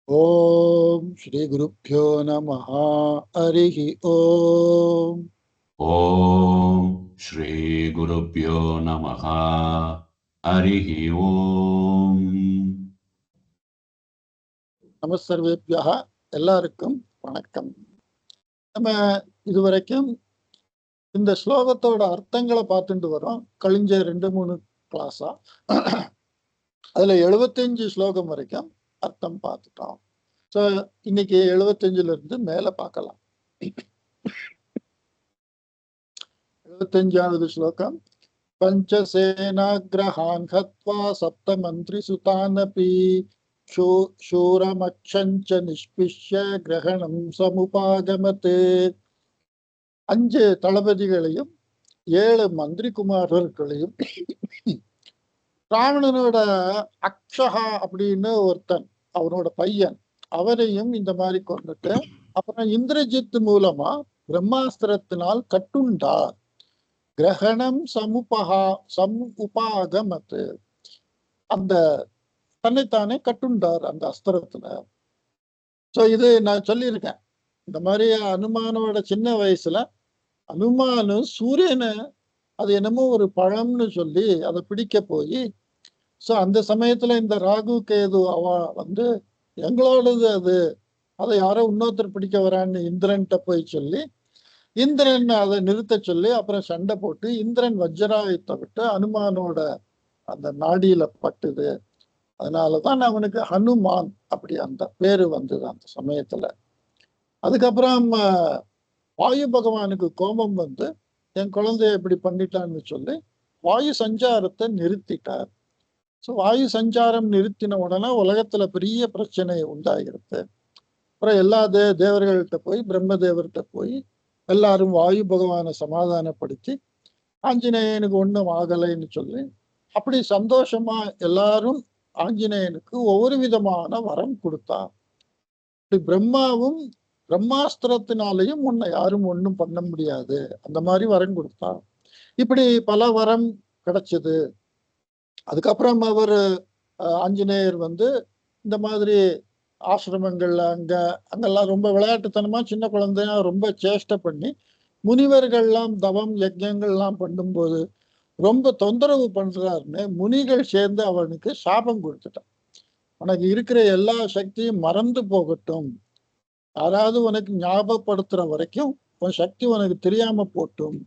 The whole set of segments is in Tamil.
ஓம் ஸ்ரீ குருப்யோ நமஹ. ஹரிஹி ஓம். ஓம் ஸ்ரீ குருப்யோ நமஹ. ஹரிஹி ஓம். நமஸ்சர்வேப்யः. எல்லாருக்கும் வணக்கம். நம்ம இதுவரைக்கும் இந்த ஸ்லோகத்தோட அர்த்தங்களை பார்த்துட்டு வரோம். கழிஞ்ச 2-3 கிளாஸா அதுல 75 ஸ்லோகம் வரைக்கும் அர்த்தம் பார்த்துட்டோம். ஸோ இன்னைக்கு 75ல இருந்து மேல பார்க்கலாம். 75வது ஸ்லோகம். பஞ்சசேனாக்ரஹான் ஹத்வா சப்தமந்திரி சுதானபி शूरमक्षञ्च निष्पिष्य கிரகணம் சமுபாகமத். 5 தளபதிகளையும் 7 மந்திரி குமாரர்களையும் ராவணனோட அக்ஷகா அப்படின்னு ஒருத்தன், அவனோட பையன், அவரையும் இந்த மாதிரி கொண்டுட்டு அப்புறம் இந்திரஜித் மூலமா பிரம்மாஸ்திரத்தினால் கட்டுண்டார். கிரகணம் சமுபாகமத், அந்த தன்னைத்தானே கட்டுண்டார் அந்த அஸ்திரத்துல. ஸோ இது நான் சொல்லியிருக்கேன். இந்த மாதிரி அனுமானோட சின்ன வயசுல அனுமானு சூரியனை அது என்னமோ ஒரு பழம்னு சொல்லி அதை பிடிக்க போய், ஸோ அந்த சமயத்துல இந்த ராகு கேது அவ வந்து எங்களோடது அது, அதை யாரோ இன்னொருத்தர் பிடிக்க வரான்னு இந்திரன்ட்ட போய் சொல்லி, இந்திரன் அதை நிறுத்த சொல்லி அப்புறம் சண்டை போட்டு இந்திரன் வஜ்ராயுத்தை விட்டு அனுமானோட அந்த நாடியில பட்டுது. அதனாலதான் அவனுக்கு ஹனுமான் அப்படி அந்த பேரு வந்தது அந்த சமயத்துல. அதுக்கப்புறம் வாயு பகவானுக்கு கோபம் வந்து என் குழந்தைய இப்படி பண்ணிட்டான்னு சொல்லி வாயு சஞ்சாரத்தை நிறுத்திட்டார். ஸோ வாயு சஞ்சாரம் நிறுத்தின உடனே உலகத்துல பெரிய பிரச்சனை உண்டாகிறது. அப்புறம் எல்லா தேவர்கள்ட்ட போய் பிரம்மதேவர்கிட்ட போய் எல்லாரும் வாயு பகவானை சமாதானப்படுத்தி ஆஞ்சநேயனுக்கு ஒன்றும் ஆகலைன்னு சொல்லி அப்படி சந்தோஷமா எல்லாரும் ஆஞ்சநேயனுக்கு ஒவ்வொரு விதமான வரம் கொடுத்தார். இப்படி பிரம்மாவும் பிரம்மாஸ்திரத்தினாலையும் உன்னை யாரும் ஒன்றும் பண்ண முடியாது, அந்த மாதிரி வரம் கொடுத்தார். இப்படி பல வரம் கிடைச்சது. அதுக்கப்புறம் அவர் ஆஞ்சநேயர் வந்து இந்த மாதிரி ஆசிரமங்கள்ல அங்கெல்லாம் ரொம்ப விளையாட்டுத்தனமா சின்ன குழந்தையா ரொம்ப சேஷ்டை பண்ணி முனிவர்கள்லாம் தவம் யஜ்யங்கள்லாம் பண்ணும்போது ரொம்ப தொந்தரவு பண்றாருன்னு முனிகள் சேர்ந்து அவனுக்கு சாபம் கொடுத்துட்டான். உனக்கு இருக்கிற எல்லா சக்தியும் மறந்து போகட்டும், யாராவது உனக்கு ஞாபகப்படுத்துற வரைக்கும் உன் சக்தி உனக்கு தெரியாம போட்டும்.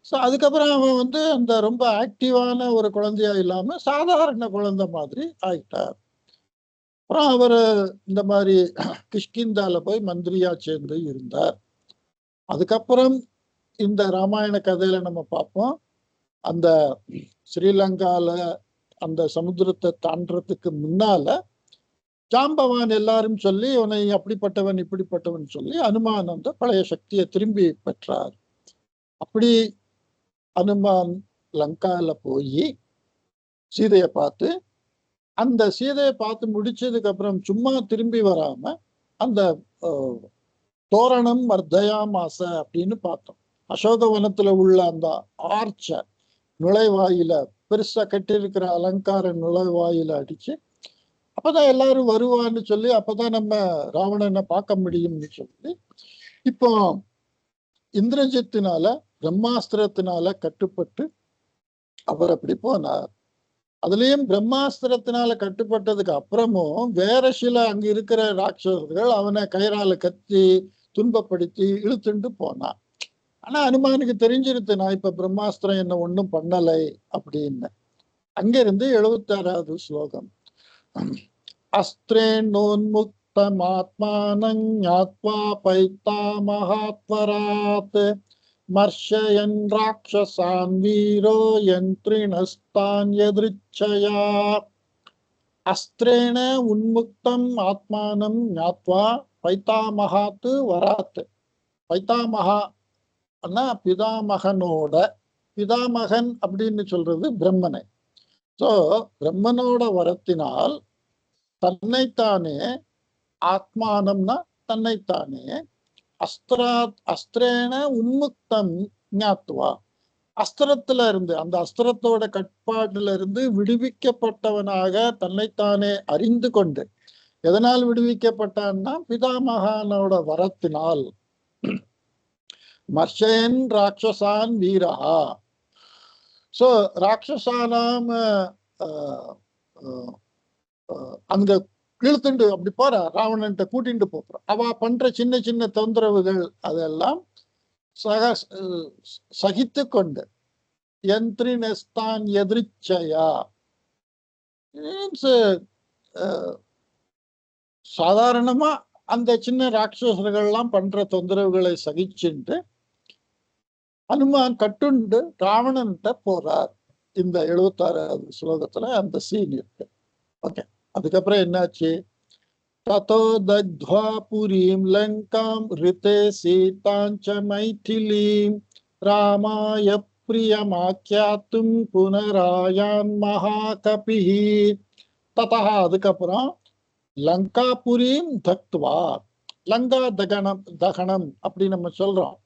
ஸோ அதுக்கப்புறம் அவன் வந்து அந்த ரொம்ப ஆக்டிவான ஒரு குழந்தையா இல்லாம சாதாரண குழந்தை மாதிரி ஆயிட்டார். அப்புறம் அவர் இந்த மாதிரி கிஷ்கிந்தால போய் மந்திரியா சேர்ந்து இருந்தார். அதுக்கப்புறம் இந்த ராமாயண கதையில நம்ம பார்ப்போம், அந்த ஸ்ரீலங்கால அந்த சமுத்திரத்தை தாண்டறதுக்கு முன்னால ஜாம்பவான் எல்லாரும் சொல்லி உன்னை அப்படிப்பட்டவன் இப்படிப்பட்டவன் சொல்லி அனுமான் அந்த பழைய சக்தியை திரும்பி பெற்றார். அப்படி அனுமான் லங்கால போய் சீதையை பார்த்து, அந்த சீதையை பார்த்து முடிச்சதுக்கு அப்புறம் சும்மா திரும்பி வராம அந்த தோரணம் வர்தயாமாச அப்படின்னு பார்த்தோம். அசோகவனத்துல உள்ள அந்த ஆர்ச்ச நுழைவாயில பெருசா கட்டியிருக்கிற அலங்கார நுழைவாயில அடிச்சு அப்பதான் எல்லாரும் வருவான்னு சொல்லி அப்பதான் நம்ம ராவணனை பார்க்க முடியும்னு சொல்லி இப்போ இந்திரஜித்தினால பிரம்மாஸ்திரத்தினால கட்டுப்பட்டு அவர் அப்படி போனார். அதுலயும் பிரம்மாஸ்திரத்தினால கட்டுப்பட்டதுக்கு அப்புறமும் வேற சில அங்க இருக்கிற ராட்சசர்கள் அவனை கயிறால கத்தி துன்பப்படுத்தி இழுத்துண்டு போனான். ஆனா அனுமானுக்கு தெரிஞ்சிருத்து, நான் இப்ப பிரம்மாஸ்திரம் என்ன ஒண்ணும் பண்ணலை அப்படின்னு. அங்கிருந்து 76வது ஸ்லோகம். அஸ்திரேணோன்முக்தமாத்மானங் ஞாத்வா பைத்தாமஹாத்வராத் மர்ஷயன் ராட்சசான் வீரோ யந்திரிணஸ்தான் யதிருச்சயா. அஸ்திரேண உன்முக்தம் ஆத்மானம் ஞாத்வா பைத்தாமஹாத்து வராத். பைத்தாமகா பிதாமகனோட, பிதாமகன் அப்படின்னு சொல்றது பிரம்மனை. சோ பிரம்மனோட வரத்தினால் தன்னைத்தானே, ஆத்மானம்னா தன்னைத்தானே, அஸ்திரேன உன்முக்தம் ஞாத்வா, அஸ்திரத்துல இருந்து அந்த அஸ்திரத்தோட கட்பாட்டுல இருந்து விடுவிக்கப்பட்டவனாக தன்னைத்தானே அறிந்து கொண்டு எதனால் விடுவிக்கப்பட்டான்னா பிதாமகானோட வரத்தினால். மர்ஷயன் ராட்சசான் வீரஹா. சோ ராட்சசானாம் அங்க இழுத்துண்டு அப்படி போற ராவணன்ட்ட கூட்டிட்டு போறான். அவ பண்ற சின்ன சின்ன தொந்தரவுகள் அதெல்லாம் சகித்து கொண்டு யந்திரினஸ்தான் எதிர்ச்சையா மீன்ஸ் சாதாரணமா அந்த சின்ன ராட்சசர்கள்லாம் பண்ற தொந்தரவுகளை சகிச்சுட்டு ஹனுமான் கட்டுண்டு ராவணன்ட்ட போறார். இந்த 76வது ஸ்லோகத்துல அந்த சீன் இருக்கு. ஓகே, அதுக்கப்புறம் என்னாச்சு? ததோ தத்வா புரீம் லங்காம் ரிதே சீதாஞ்ச மைதிலீம் ராமாய பிரியமாக்கியாத்தும் புனராயான் மகாகபிஹி. ததா அதுக்கப்புறம் லங்காபுரீம் தக்வா, லங்கா தகனம் அப்படி நம்ம சொல்றோம்.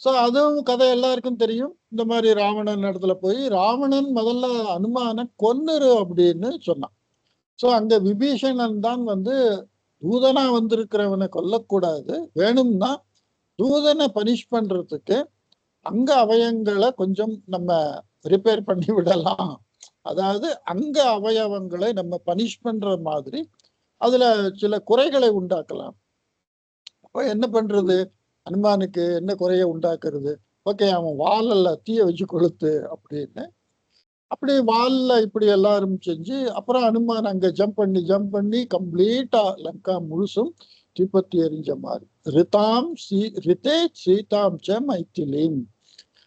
சோ அதுவும் கதை எல்லாருக்கும் தெரியும். இந்த மாதிரி ராவணன் இடத்துல போய் ராவணன் முதல்ல அனுமான கொன்னுரு அப்படின்னு சொன்னான். சோ அங்க விபீஷணன் தான் வந்து தூதனா வந்திருக்கிறவனை கொல்லக்கூடாது, வேணும்னா தூதனை பனிஷ் பண்றதுக்கு அங்க அவயங்களை கொஞ்சம் நம்ம ரிப்பேர் பண்ணி விடலாம். அதாவது அங்க அவயவங்களை நம்ம பனிஷ் பண்ற மாதிரி அதுல சில குறைகளை உண்டாக்கலாம். அப்ப என்ன பண்றது? அனுமானுக்கு என்ன குறைய உண்டாக்குறது? ஓகே, அவன் வாழல்ல தீய வச்சு கொளுத்து அப்படின்னு அப்படி வால்ல இப்படி எல்லாரும் செஞ்சு அப்புறம் அனுமான் அங்க ஜம்ப் பண்ணி கம்ப்ளீட்டா லங்கா முழுசும் தீப்பத்தி எரிஞ்ச மாதிரி. ரிதே சீதாம் ச மைத்திலீம்.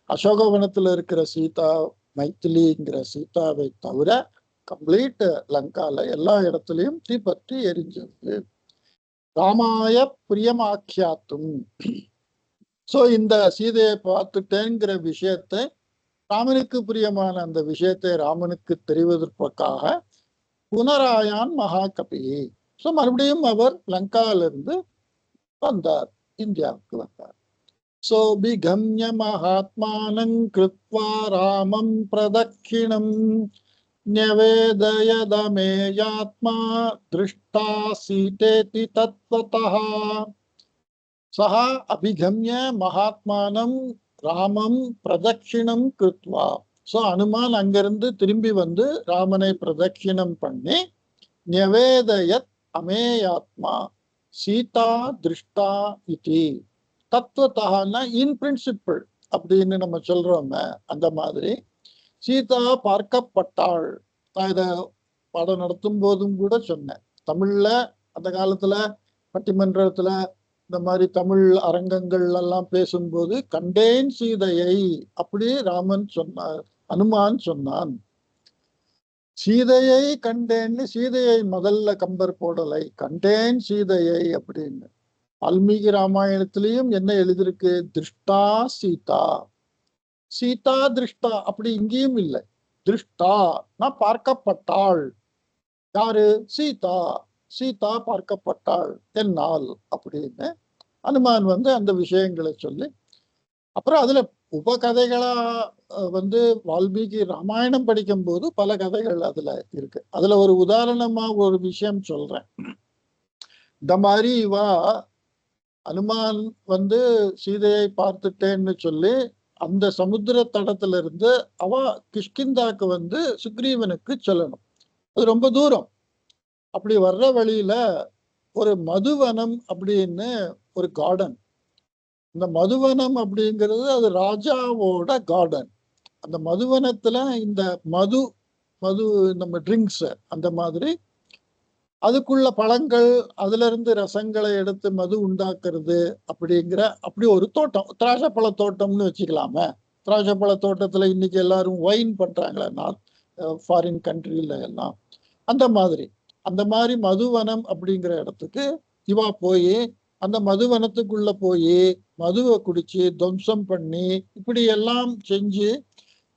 அசோகவனத்துல இருக்கிற சீதா, மைத்திலிங்கிற சீதாவை தவிர கம்ப்ளீட் லங்கால எல்லா இடத்துலயும் தீப்பற்றி எரிஞ்சது. ராமாய பிரியமாக்கியாத்தும். சோ இந்த சீதையை பார்த்துட்டேங்கிற விஷயத்தை, ராமனுக்கு பிரியமான அந்த விஷயத்தை ராமனுக்கு தெரிவதற்காக புனராயான் மகாகபி. சோ மறுபடியும் அவர் லங்காவிலிருந்து வந்தார், இந்தியாவுக்கு வந்தார். சோ பிகம்ய மகாத்மானங் கிருத்வா ராமம் பிரதக்ஷிணம் न्यवेदयदमेयात्मा दृष्टा सीतेति तत्त्वतः सः अभिगम्य महात्मानं ராமம் பிரதட்சிணம் கிருத்வா. சோ அனுமான் அங்கிருந்து திரும்பி வந்து ராமனை பிரதட்சிணம் பண்ணி நிவேதயத் அமேயாத்மா சீதா திருஷ்டா இதி தத்துவத்தகன்னா இன் பிரின்சிபிள் அப்படின்னு நம்ம சொல்றோமே அந்த மாதிரி சீதா பார்க்கப்பட்டாள். நான் இத பாடம் நடத்தும் போதும் கூட சொன்னேன். தமிழ்ல அந்த காலத்துல பட்டிமன்றத்துல இந்த மாதிரி தமிழ் அரங்கங்கள் எல்லாம் பேசும்போது கண்டேன் சீதையை அப்படி ராமன் சொன்னார், அனுமான் சொன்னான். சீதையை கண்டேன்னு சீதையை முதல்ல கம்பர் போடலை, கண்டேன் சீதையை அப்படின்னு. வால்மீகி ராமாயணத்திலையும் என்ன எழுதிருக்கு? திருஷ்டா சீதா, சீதா திருஷ்டா அப்படி இங்கேயும் இல்லை. திருஷ்டா நான் பார்க்கப்பட்டாள். யாரு? சீதா. சீதா பார்க்கப்பட்டாள் என்னால் அப்படின்னு அனுமான் வந்து அந்த விஷயங்களை சொல்லி அப்புறம் அதுல உபகதைகளா வந்து வால்மீகி ராமாயணம் படிக்கும் போது பல கதைகள் அதுல இருக்கு. அதுல ஒரு உதாரணமா ஒரு விஷயம் சொல்றேன். இந்த மாதிரி இவா அனுமான் வந்து சீதையை பார்த்துட்டேன்னு சொல்லி அந்த சமுத்திர தடத்துல இருந்து அவ கிஷ்கிந்தாக்கு வந்து சுக்ரீவனுக்கு சொல்லணும். அது ரொம்ப தூரம். அப்படி வர்ற வழியில ஒரு மதுவனம் அப்படின்னு ஒரு கார்டன். இந்த மதுவனம் அப்படிங்கிறது அது ராஜாவோட கார்டன். அந்த மதுவனத்துல இந்த மது நம்ம ட்ரிங்க்ஸ் அந்த மாதிரி அதுக்குள்ள பழங்கள், அதுல இருந்து ரசங்களை எடுத்து மது உண்டாக்குறது அப்படிங்கிற அப்படி ஒரு தோட்டம், திராட்சைப்பழ தோட்டம்னு வச்சுக்கலாமே. திராட்சைப்பழ தோட்டத்துல இன்னைக்கு எல்லாரும் ஒயின் பண்றாங்களே, நார்த் ஃபாரின் கண்ட்ரில எல்லாம் அந்த மாதிரி மதுவனம் அப்படிங்கிற இடத்துக்கு இவா போய் அந்த மதுவனத்துக்குள்ள போய் மதுவை குடிச்சு துவம்சம் பண்ணி இப்படி எல்லாம் செஞ்சு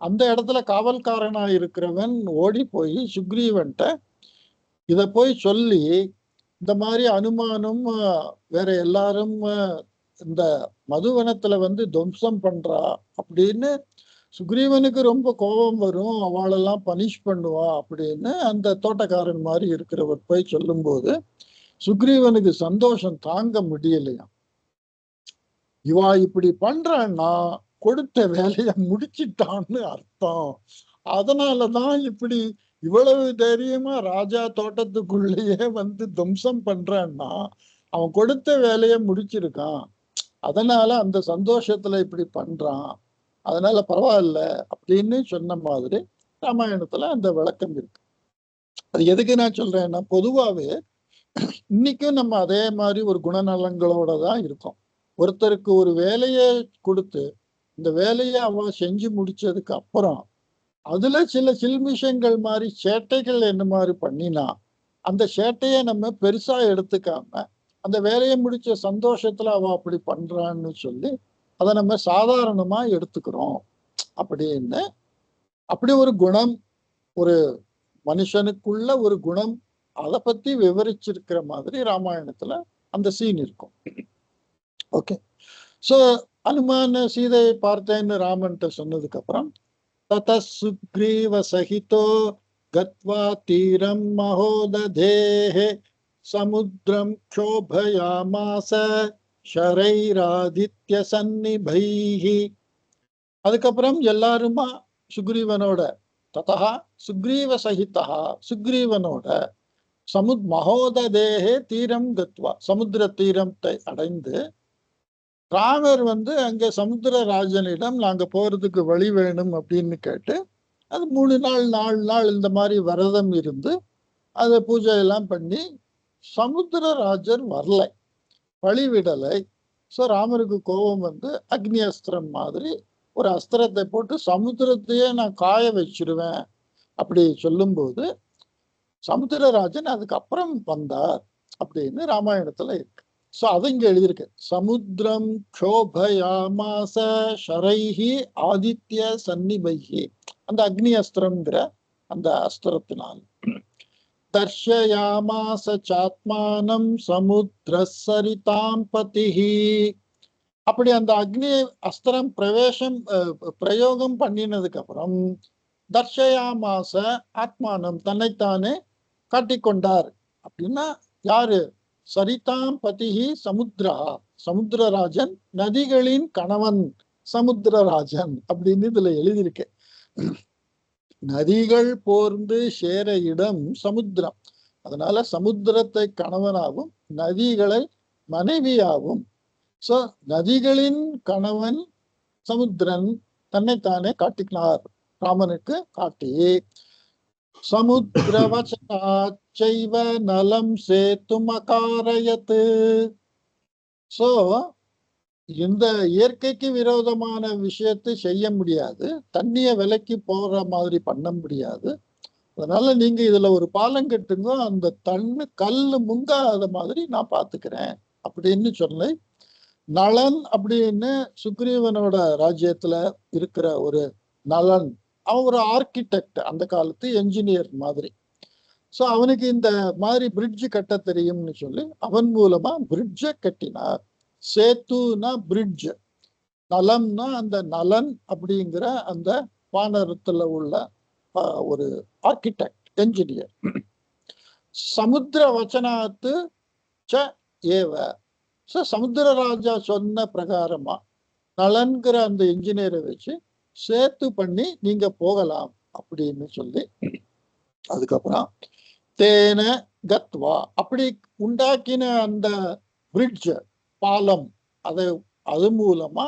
அந்த இடத்துல காவல்காரனா இருக்கிறவன் ஓடி போய் சுக்ரீவன்ட்ட இத போய் சொல்லி இந்த மாதிரி அனுமானும் வேற எல்லாரும் இந்த மதுவனத்துல வந்து துவம்சம் பண்றா அப்படின்னு சுக்ரீவனுக்கு ரொம்ப கோபம் வரும், அவளெல்லாம் பனிஷ் பண்ணுவா அப்படின்னு அந்த தோட்டக்காரன் மாதிரி இருக்கிறவர் போய் சொல்லும்போது சுக்ரீவனுக்கு சந்தோஷம் தாங்க முடியலையா. இவா இப்படி பண்றான்னா கொடுத்த வேலையை முடிச்சிட்டான்னு அர்த்தம். அதனாலதான் இப்படி இவ்வளவு தைரியமா ராஜா தோட்டத்துக்குள்ளேயே வந்து துவம்சம் பண்றான்னா அவன் கொடுத்த வேலையை முடிச்சிருக்கான். அதனால அந்த சந்தோஷத்துல இப்படி பண்றான். அதனால பரவாயில்ல அப்படின்னு சொன்ன மாதிரி ராமாயணத்துல அந்த விளக்கம் இருக்கு. அது எதுக்கு நான் சொல்றேன்னா, பொதுவாவே இன்னைக்கும் நம்ம அதே மாதிரி ஒரு குணநலங்களோட தான் இருக்கோம். ஒருத்தருக்கு ஒரு வேலையை கொடுத்து இந்த வேலையை அவன் செஞ்சு முடிச்சதுக்கு அப்புறம் அதுல சில சில்மிஷங்கள் மாதிரி சேட்டைகள் என்ன மாதிரி பண்ணினா அந்த சேட்டையை நம்ம பெருசா எடுத்துக்காம அந்த வேலையை முடிச்ச சந்தோஷத்துல அவ அப்படி பண்றான்னு சொல்லி அதை நம்ம சாதாரணமா எடுத்துக்கிறோம் அப்படின்னு. அப்படி ஒரு குணம் ஒரு மனுஷனுக்குள்ள ஒரு குணம் அதை பத்தி விவரிச்சிருக்கிற மாதிரி ராமாயணத்துல அந்த சீன் இருக்கும். ஓகே. சோ அனுமான சீதையை பார்த்தேன்னு ராமன்ட்ட சொன்னதுக்கு அப்புறம் தத சுக்ரீவ சகிதோ கத்வா தீரம் மகோததேஹே சமுத்திரம் க்ஷோபயாமாச ஷரைராதித்ய சந்நிபைஹி. அதுக்கப்புறம் எல்லாருமா சுக்ரீவனோட ததா சுக்ரீவ சகிதா சுக்ரீவனோட மகோததேஹே தீரம் கத்வா சமுத்திர தீரத்தை அடைந்து ராமர் வந்து அங்க சமுத்திரராஜனிடம் நாங்க போறதுக்கு வழி வேணும் அப்படின்னு கேட்டு அது 3 நாள் 4 நாள் இந்த மாதிரி விரதம் இருந்து அதை பூஜை எல்லாம் பண்ணி சமுத்திரராஜர் வரலை, வழி விடலை. ஸோ ராமருக்கு கோபம் வந்து அக்னி அஸ்திரம் மாதிரி ஒரு அஸ்திரத்தை போட்டு சமுத்திரத்தையே நான் காய வச்சிருவேன் அப்படி சொல்லும்போது சமுத்திரராஜன் அதுக்கப்புறம் வந்தார் அப்படின்னு ராமாயணத்துல இருக்கு. ஸோ அது இங்க எழுதியிருக்கு. சமுத்திரம் க்ஷோபயாமாச ஷரைஹி ஆதித்ய சந்நிபைஹி. அந்த அக்னி அஸ்திரம்ங்கிற அந்த அஸ்திரத்தினால் தர்ஷயாமாச சாத்மானம் சமுத்திர சரிதாம் பதிஹி. அப்படி அந்த அக்னி அஸ்திரம் பிரயோகம் பண்ணினதுக்கு அப்புறம் தர்ஷயாமாச ஆத்மானம் தன்னைத்தானே காட்டிக்கொண்டார். அப்படின்னா யாரு? சரிதாம் பதிஹி சமுத்திரா, சமுத்திரராஜன், நதிகளின் கணவன் சமுத்திரராஜன் அப்படின்னு இதுல எழுதியிருக்கு. நதிகள் போர்ந்து சேர இடம் சமுத்திரம். அதனால சமுத்திரத்தை கணவனாகவும் நதிகளை மனைவியாகவும். சோ நதிகளின் கணவன் சமுத்திரன் தன்னைத்தானே காட்டினார், ராமனுக்கு காட்டி. சமுத்திரவசனாச்சைவ நலம் சேத்தும் அகாரயத்து. சோ இந்த இயற்கைக்கு விரோதமான விஷயத்தை செய்ய முடியாது, தண்ணிய விலைக்கு போற மாதிரி பண்ண முடியாது. அதனால நீங்க இதுல ஒரு பாலம் கட்டுங்க, அந்த கல்லு முங்காத மாதிரி நான் பாத்துக்கிறேன் அப்படின்னு சொல்லி நலன் அப்படின்னு சுக்ரீவனோட ராஜ்யத்துல இருக்கிற ஒரு நலன், அவன் ஒரு ஆர்கிடெக்ட், அந்த காலத்து என்ஜினியர் மாதிரி. ஸோ அவனுக்கு இந்த மாதிரி பிரிட்ஜ் கட்ட தெரியும்னு சொல்லி அவன் மூலமா பிரிட்ஜை கட்டினார். சேத்துனா பிரிட்ஜ், நலம்னா அந்த நலன் அப்படிங்கிற அந்த வானரத்துல உள்ள ஒரு ஆர்கிடெக்ட் என்ஜினியர். சமுத்திர வச்சனாத்து ச ஏவ. ஸோ சமுத்திரராஜா சொன்ன பிரகாரமா நலன்கிற அந்த என்ஜினியரை வச்சு சேர்த்து பண்ணி நீங்க போகலாம் அப்படின்னு சொல்லி அதுக்கப்புறம் தேன கத்வா அப்படி உண்டாக்கின அந்த பிரிட்ஜ் பாலம் அது மூலமா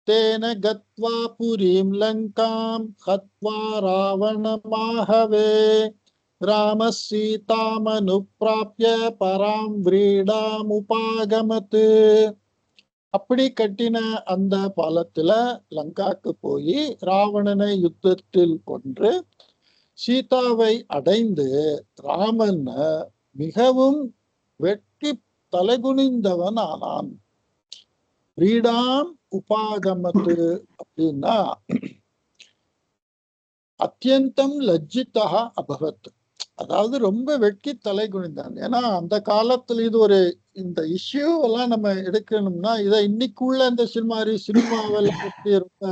தேன கத்வா புரீம் லங்காம் ஹத்வா ராவணமாகவே ராம சீதாமனுப்ராப்ய பராம் விரீடாம் உபாகமத்து. அப்படி கட்டின அந்த பாலத்துல லங்காக்கு போய் ராவணனை யுத்தத்தில் கொன்று சீதாவை அடைந்து ராமன் மிகவும் வெட்கி தலைகுனிந்தவன் ஆனான். விரீடாம் உபாகமத்து அப்படின்னா அத்தியந்தம் லஜ்ஜிதா அபவத், அதாவது ரொம்ப வெட்கி தலை குனிந்தான். ஏன்னா அந்த காலத்துல இது ஒரு இந்த இஷ்யூ எல்லாம் நம்ம எடுக்கணும்னா இதை இன்னைக்குள்ள இந்த சினிமாவெல்லாம் எப்படி ரொம்ப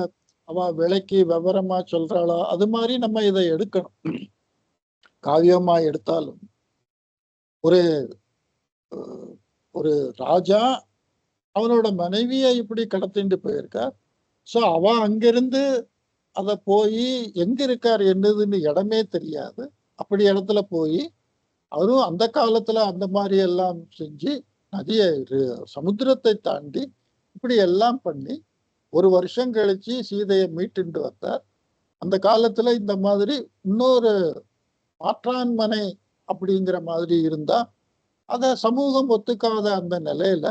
அவ விலைக்கு விவரமா சொல்றாளோ அது மாதிரி நம்ம இதை எடுக்கணும். காவியமா எடுத்தாலும் ஒரு ஒரு ராஜா அவனோட மனைவியை இப்படி கடத்திட்டு போயிருக்கார். ஸோ அவ அங்கிருந்து அதை போய் எங்க இருக்கார் என்னதுன்னு இடமே தெரியாது. அப்படி இடத்துல போய் அவரும் அந்த காலத்துல அந்த மாதிரி எல்லாம் செஞ்சு நதியை சமுத்திரத்தை தாண்டி இப்படி எல்லாம் பண்ணி 1 வருஷம் கழிச்சு சீதையை மீட்டுண்டு வந்தார். அந்த காலத்துல இந்த மாதிரி இன்னொரு மாற்றான்மனை அப்படிங்கிற மாதிரி இருந்தா அத சமூகம் ஒத்துக்காத அந்த நிலையில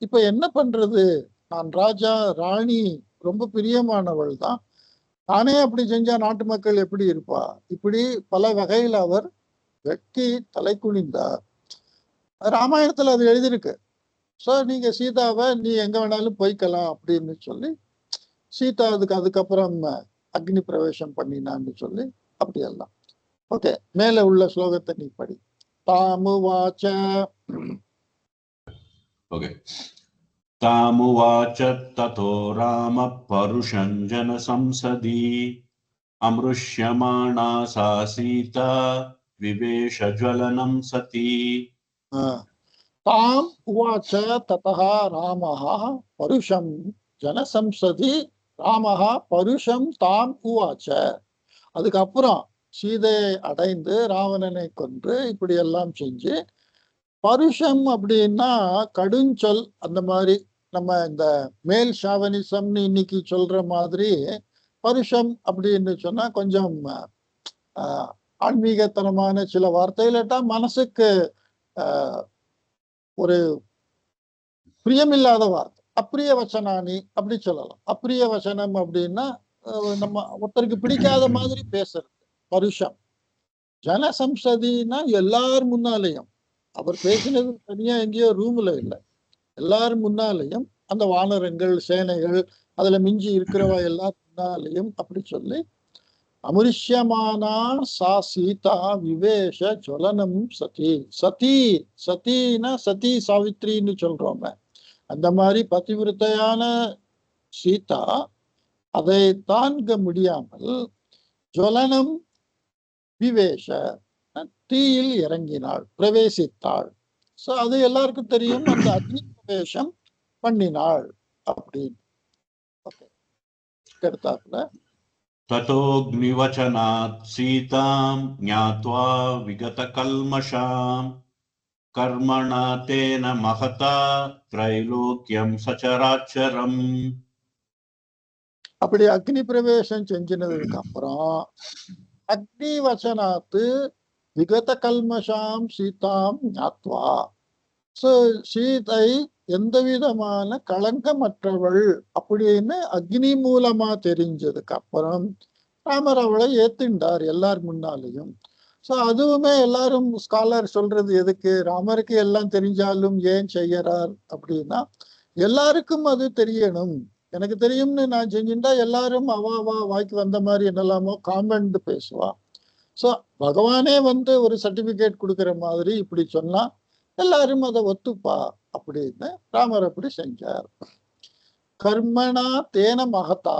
இப்ப என்ன பண்றது? நான் ராஜா, ராணி ரொம்ப பிரியமானவள் தான், நானே அப்படி செஞ்சா நாட்டு மக்கள் எப்படி இருப்பா? இப்படி பல வகையில் அவர் வெட்கி தலை குனிந்தார். ராமாயணத்துல அது எழுதியிருக்கு. ஸோ நீங்க சீதாவை நீ எங்க வேணாலும் போய்க்கலாம் அப்படின்னு சொல்லி சீதா அதுக்கப்புறம் அக்னி பிரவேசம் பண்ணினான்னு சொல்லி அப்படியெல்லாம். ஓகே, மேல உள்ள ஸ்லோகத்தை நீ படி. தாமுவாச்ச. ஓகே. தாமுவாச்ச ததோ ராம பருஷம் ஜன சம்சதி அம்ருஷ்யமாணா சா சீதா விவேஷ ஜ்வலனம் சதி. தாம் உவாச்ச ததா ராமஹ பருஷம் ஜனசம்சதி ராமஹ பருஷம் தாம் உவாச்ச. அதுக்கப்புறம் சீதையை அடைந்து ராவணனை கொன்று இப்படி எல்லாம் செஞ்சு, பருஷம் அப்படின்னா கடுஞ்சொல். அந்த மாதிரி நம்ம இந்த மேல் ஷாவனிசம்னு இன்னைக்கு சொல்ற மாதிரி பருஷம் அப்படின்னு சொன்னா கொஞ்சம் ஆன்மீகத்தனமான சில வார்த்தையிலட்டா மனசுக்கு ஒரு பிரியமில்லாத வார்த்தை. அப்பிரிய வச்சனானி அப்படி சொல்லலாம். அப்பிரிய வசனம் அப்படின்னா நம்ம ஒருத்தருக்கு பிடிக்காத மாதிரி பேசுறது பருஷம். ஜனசம்சதினா எல்லார் முன்னாலேயும், அவர் பேசினது தனியா எங்கேயோ ரூம்ல இல்லை, எல்லாரும் முன்னாலேயும் அந்த வானரங்கள் சேனைகள் அதுல மிஞ்சி இருக்கிறவ எல்லார் முன்னாலேயும் அப்படி சொல்லி அமுரிஷ்யமானா சா சீதா விவேஷ ஜுவலனம் சதி. சதினா சதி சாவித்ரின்னு சொல்றோமே, அந்த மாதிரி பதிவிரத்தையான சீதா அதை தாங்க முடியாமல் ஜுவலனம் விவேஷ தீயில் இறங்கினாள், பிரவேசித்தாள். சோ அது எல்லாருக்கும் தெரியும், அந்த அக்னி பிரவேசம் பண்ணினாள் அப்படின்னு. எடுத்தாப்புல ததோக்னிவச்சனாத் சீதாம் ஞாத்வா விகத கல்மஷாம் கர்மணா தேன மகதா த்ரைலோக்கியம் சச்சராச்சரம். அப்படி அக்னி பிரவேசம் செஞ்சினதுக்கு அப்புறம் அக்னி வசனாத்து விகத கல்மஷாம் சீதாம் ஞாத்வா. சீதை எந்த விதமான களங்கமற்றவள் அப்படின்னு அக்னி மூலமா தெரிஞ்சதுக்கு அப்புறம் ராமர் அவளை ஏத்துண்டார் எல்லார் முன்னாலேயும். ஸோ அதுவுமே எல்லாரும் ஸ்காலர் சொல்றது எதுக்கு, ராமருக்கு எல்லாம் தெரிஞ்சாலும் ஏன் செய்யறார் அப்படின்னா, எல்லாருக்கும் அது தெரியணும். எனக்கு தெரியும்னு நான் செஞ்சுட்டா எல்லாரும் அவாவா வாய்க்கு வந்த மாதிரி என்னெல்லாமோ காமெண்ட் பேசுவா. ஸோ பகவானே ஒரு சர்டிபிகேட் கொடுக்குற மாதிரி இப்படி சொன்னா எல்லாரும் அதை ஒத்துப்பா அப்படின்னு ராமர் அப்படி செஞ்சார். கர்மணா தேன மகதா,